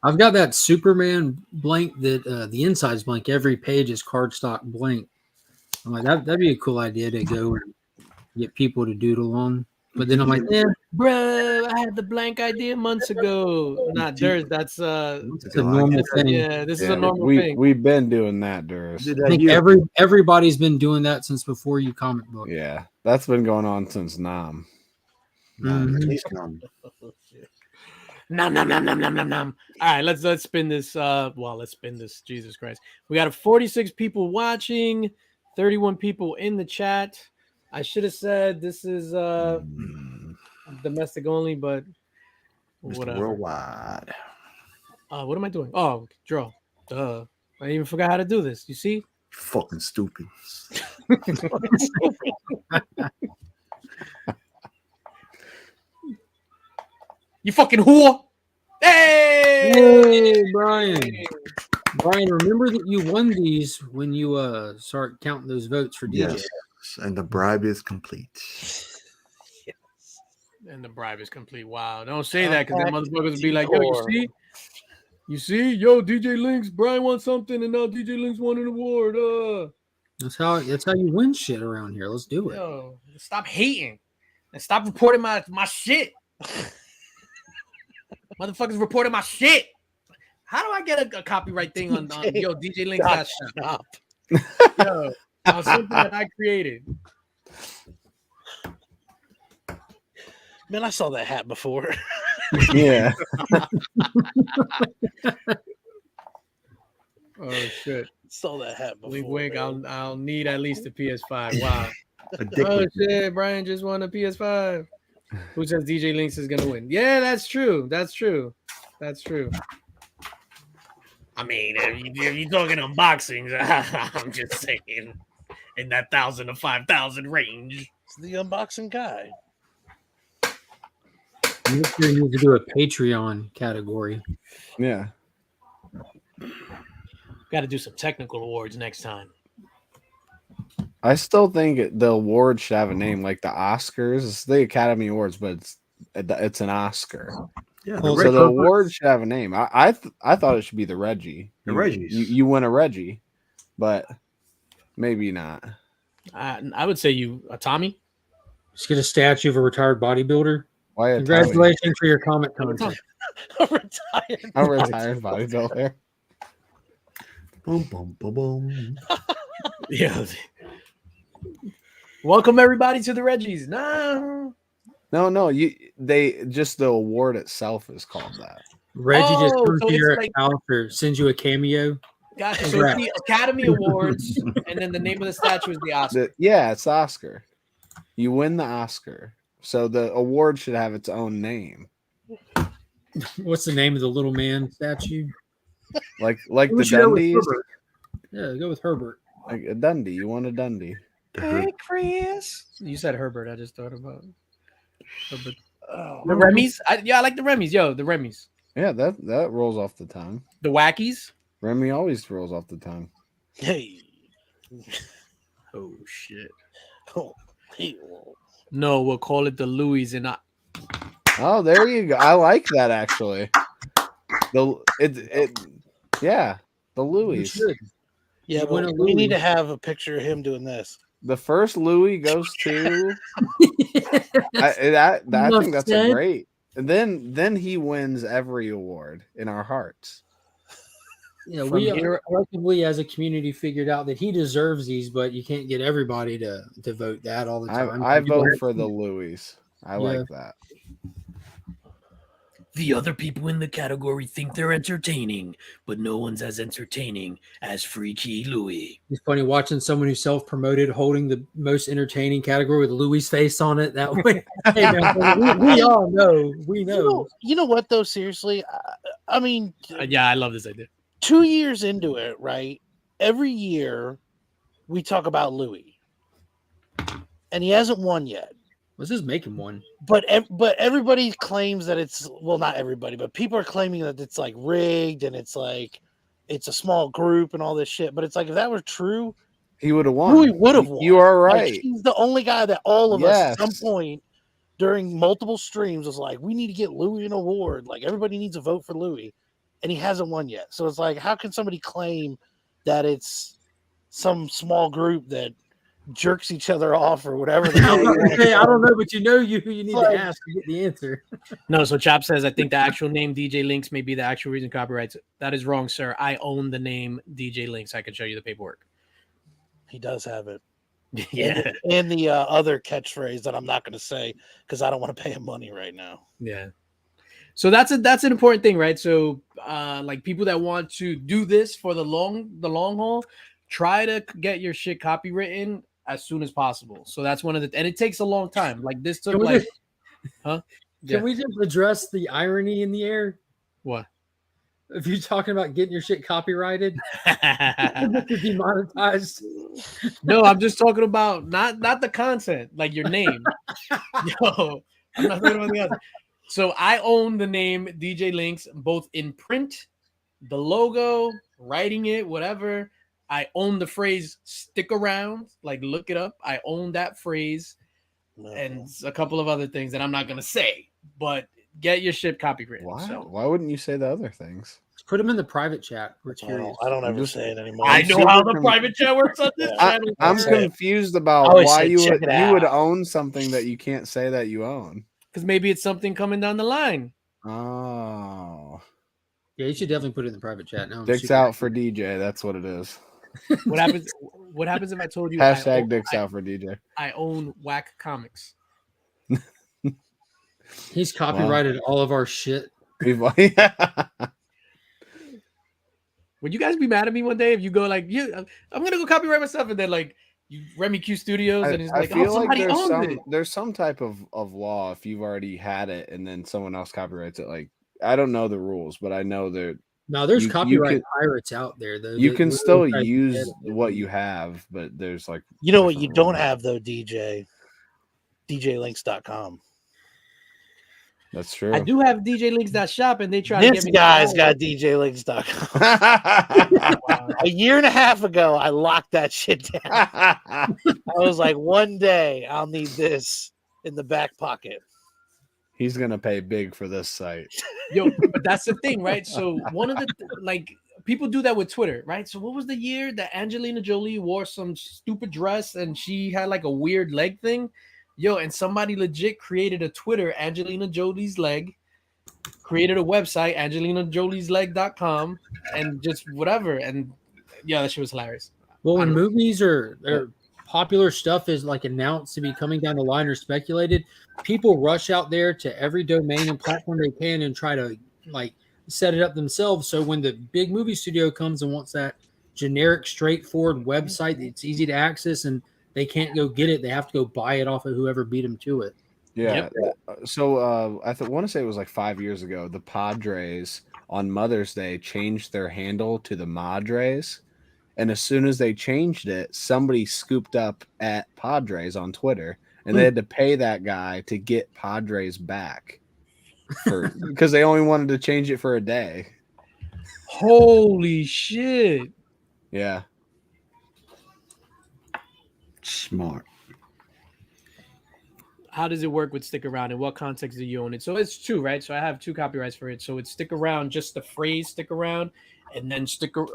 I've got that Superman blank that the inside's blank. Every page is cardstock blank. I'm like, that'd be a cool idea to go and get people to doodle on. But then I'm like, Bro, I had the blank idea months ago. Not theirs. That's it's a normal thing. yeah, this is a normal thing. We've been doing that, Durs. I think everybody's been doing that since before you comic book. Yeah, that's been going on since Nam. He's gone. Nom nom nom nom nom nom nom. All right, let's spin this. Let's spin this. Jesus Christ, we got 46 people watching, 31 people in the chat. I should have said this is domestic only, but whatever. Worldwide. What am I doing? Oh, draw. Duh. I even forgot how to do this. You see? Fucking stupid. You fucking whore. Hey! Hey, Brian. Brian, remember that you won these when you start counting those votes for DJ. Yes, and the bribe is complete. And the bribe is complete. Wow. Don't say that because then motherfuckers will be like, yo, you see? Yo, DJ Links, Brian won something, and now DJ Links won an award. That's how you win shit around here. Let's do it. Yo, stop hating and stop reporting my shit. Motherfuckers reporting my shit. How do I get a copyright thing on yo DJ Links? Stop. Yo, on something that I created. Man, I saw that hat before. Yeah. Oh shit! Saw that hat before. Wink, wink. I'll need at least a PS5. Wow. Addicted. Oh shit! Brian just won a PS5. Who says DJ Links is gonna win? Yeah, that's true. That's true. That's true. I mean, if you're talking unboxings, I'm just saying, in that 1,000 to 5,000 range. It's the unboxing guy. I'm sure you need to do a Patreon category. Yeah. Got to do some technical awards next time. I still think the award should have a name like the Oscars. It's the Academy Awards, but it's an Oscar. Yeah, So the award should have a name. I thought it should be the Reggie. The Reggies. You win a Reggie, but maybe not. I would say a Tommy. Just get a statue of a retired bodybuilder. Why a Congratulations for your comic content. a retired bodybuilder. Boom, boom, boom, boom. Yeah. Welcome everybody to the Reggies. No. They just the award itself is called that. Reggie just comes so to your it's house or sends you a cameo. Gotcha. So it's the Academy Awards, and then the name of the statue is the Oscar. It's the Oscar. You win the Oscar, so the award should have its own name. What's the name of the little man statue? Like the Dundies. Yeah, go with Herbert. Like a Dundee. You want a Dundee? Hey, Chris. You said Herbert. I just thought about Herbert. Oh, the Remy's. I like the Remy's. Yo, the Remy's. Yeah, that rolls off the tongue. The Wackies. Remy always rolls off the tongue. Hey. Oh shit. Oh, no, we'll call it the Louis and I. Oh, there you go. I like that actually. The Louis. Yeah, but we need to have a picture of him doing this. The first Louis goes to. I think that's a great. And then he wins every award in our hearts. Yeah, we collectively as a community figured out that he deserves these, but you can't get everybody to vote that all the time. I vote for the Louis. I like that. The other people in the category think they're entertaining, but no one's as entertaining as Freaky Louis. It's funny watching someone who self-promoted holding the most entertaining category with Louis' face on it that way. Hey, man, we all know. We know. You know what, though? Seriously, I mean... yeah, I love this idea. 2 years into it, right? Every year, we talk about Louis. And he hasn't won yet. Let's just make him one. But everybody claims that it's, well, not everybody, but people are claiming that it's like rigged and it's like it's a small group and all this shit. But it's like if that were true, He would have won. Louis would have won. You are Like, right. he's the only guy that all of us at some Yes. point during multiple streams was like, we need to get Louis an award. Like everybody needs a vote for Louis, and he hasn't won yet. So it's like, how can somebody claim that it's some small group that jerks each other off or whatever? The hell you wanna Hey, I call don't know, but you know who you need Like- to ask to get the answer. No, so Chop says, I think the actual name DJ Links may be the actual reason copyrights. That is wrong, sir. I own the name DJ Links. I can show you the paperwork. He does have it. Yeah. And the other catchphrase that I'm not going to say because I don't want to pay him money right now. Yeah. So that's an important thing, right? So like people that want to do this for the long haul, try to get your shit copywritten as soon as possible. So that's one of the, and it takes a long time. Like this took Can we like, just- huh? Can we just address the irony in the air? What? If you're talking about getting your shit copyrighted, to demonetized. No, I'm just talking about not the content, like your name. Yo, I'm not talking about the other. So I own the name DJ Links, both in print, the logo, writing it, whatever. I own the phrase "stick around," like look it up. I own that phrase and a couple of other things that I'm not gonna say, but get your shit copywritten. Why? So Why wouldn't you say the other things? Put them in the private chat. We're I curious. don't I'm ever just- say it anymore. I know how super the private chat works on this Yeah. channel. I'm Say it. confused I about always why say you check would it you would out. own something that you can't say that you own. Because maybe it's something coming down the line. Oh, Yeah, you should definitely put it in the private chat. Now I'm dicks super- out for DJ. That's what it is. What happens? What happens if I told you I Hashtag own- dicks out for DJ. I own Whack Comics? He's copyrighted all of our shit. Yeah. Would you guys be mad at me one day if you go like, "Yeah, I'm gonna go copyright myself," and then like you Remy Q Studios and it's I like, "Oh, feel like somebody owns it." there's some type of law if you've already had it and then someone else copyrights it. Like I don't know the rules, but I know that No, there's You copyright can- pirates out there though. you that can really still try to use get it. what you have, but there's like You know what you different don't rules. have though, DJ? DJlinks.com. That's true. I do have DJ Links.shop and they try to This get me. guy's got DJlinks.com. A year and a half ago, I locked that shit down. I was like, one day I'll need this in the back pocket. He's gonna pay big for this site. Yo, but that's the thing, right? So one of the like people do that with Twitter, right? So what was the year that Angelina Jolie wore some stupid dress and she had like a weird leg thing? Yo, and somebody legit created a Twitter, Angelina Jolie's leg, created a website, AngelinaJolie'sLeg.com, and just whatever. And yeah, that shit was hilarious. Well, I when don't- movies or popular stuff is like announced to be coming down the line or speculated, people rush out there to every domain and platform they can and try to like set it up themselves. So when the big movie studio comes and wants that generic, straightforward website that's easy to access and they can't go get it, they have to go buy it off of whoever beat them to it. Yeah. So I want to say it was like 5 years ago. The Padres on Mother's Day changed their handle to the Madres, and as soon as they changed it, somebody scooped up at Padres on Twitter, and they had to pay that guy to get Padres back because they only wanted to change it for a day. Holy shit. Yeah. Smart. How does it work with stick around? In what context do you own it? So it's two, right? So I have two copyrights for it. So it's stick around, just the phrase stick around, and then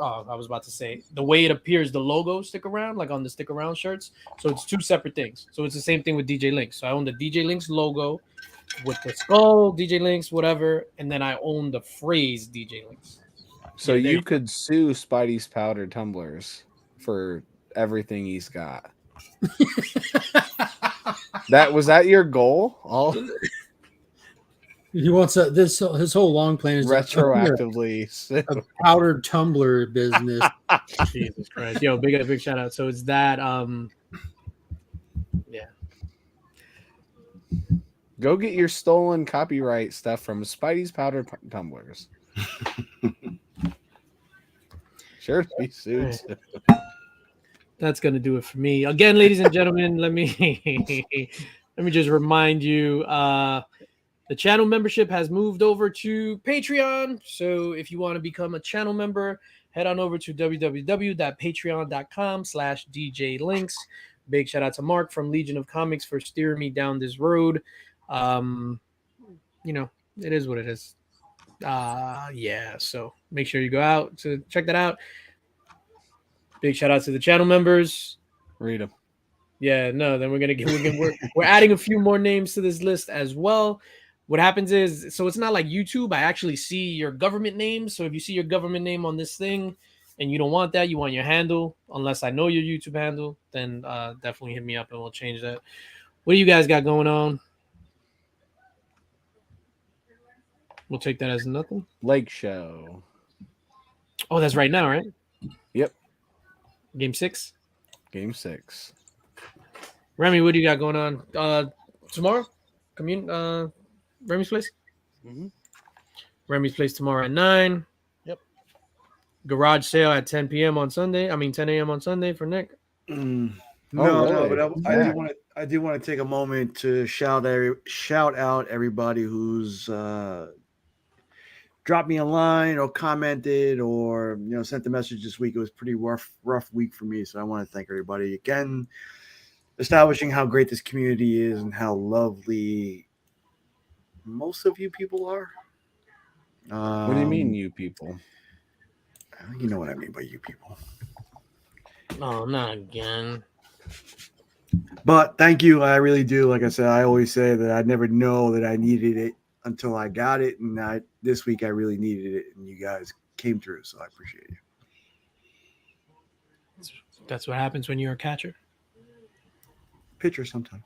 I was about to say the way it appears, the logo stick around, like on the stick around shirts. So it's two separate things. So it's the same thing with DJ Links. So I own the DJ Links logo with the skull, DJ Links, whatever, and then I own the phrase DJ Links. So Yeah, there you you- could sue Spidey's powder tumblers for everything he's got. Was that your goal? All He wants his whole long plan is to own retroactively sue. a powdered tumbler business. Jesus Christ. Yo, big shout out. So it's that yeah. Go get your stolen copyright stuff from Spidey's powder tumblers. Sure to be sued. That's gonna do it for me. Again, ladies and gentlemen, let me just remind you, the channel membership has moved over to Patreon. So if you want to become a channel member, head on over to www.patreon.com/DJLinks. Big shout out to Mark from Legion of Comics for steering me down this road. You know, it is what it is. Yeah, so make sure you go out to check that out. Big shout out to the channel members. Read them. Yeah, no, then we're adding a few more names to this list as well. What happens is, so it's not like YouTube. I actually see your government name. So if you see your government name on this thing and you don't want that, you want your handle, unless I know your YouTube handle, then definitely hit me up and we'll change that. What do you guys got going on? We'll take that as nothing. Lake Show. Oh, that's right now, right? Yep. Game 6. Game 6. Remy, what do you got going on? Tomorrow? Remy's place? Mm-hmm. Remy's place tomorrow at 9. Yep. Garage sale at 10 p.m. on Sunday. 10 a.m. on Sunday for Nick. No, really? but I do want to take a moment to shout out everybody who's dropped me a line or commented or sent a message this week. It was a pretty rough week for me, so I want to thank everybody again, establishing how great this community is and how lovely most of you people are. What do you mean, you people? You know what I mean by you people. Oh, not again. But thank you. I really do. Like I said, I always say that I never know that I needed it until I got it. And this week I really needed it. And you guys came through. So I appreciate you. That's what happens when you're a catcher. Pitcher sometimes.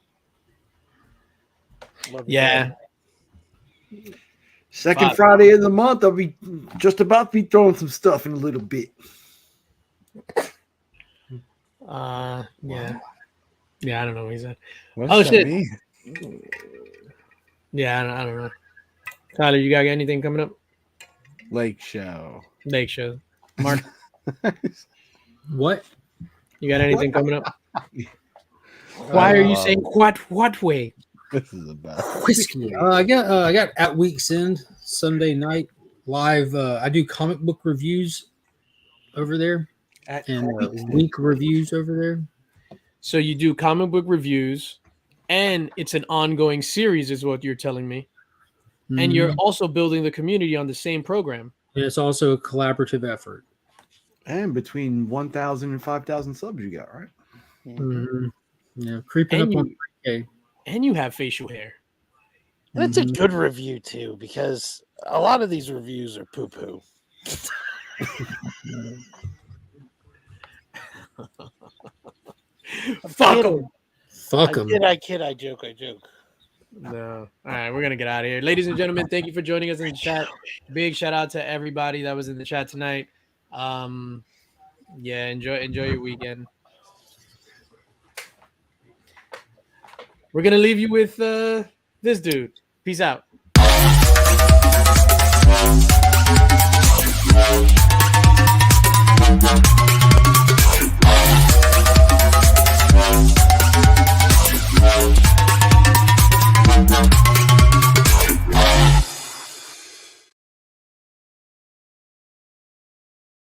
Yeah. Second Friday of the month, I'll be just about to be throwing some stuff in a little bit. Yeah. Yeah, I don't know what he said. What's that mean? Yeah, I don't know. Tyler, you got anything coming up? Lake Show. Lake Show. Mark, What? you got anything coming up? Why are you saying what way? This is the best. Whiskey. I got at Week's End Sunday night live. I do comic book reviews over there and week reviews over there. So you do comic book reviews, and it's an ongoing series, is what you're telling me. Mm-hmm. And you're also building the community on the same program. And it's also a collaborative effort. And between 1,000 and 5,000 subs you got, right? Mm-hmm. Yeah, creeping up on 3K. And you have facial hair. And it's a good review, too, because a lot of these reviews are poo-poo. Fuck them. Fuck them. I kid, I joke. No. All right, we're going to get out of here. Ladies and gentlemen, thank you for joining us in the chat. Big shout out to everybody that was in the chat tonight. Yeah, enjoy your weekend. We're going to leave you with this dude. Peace out.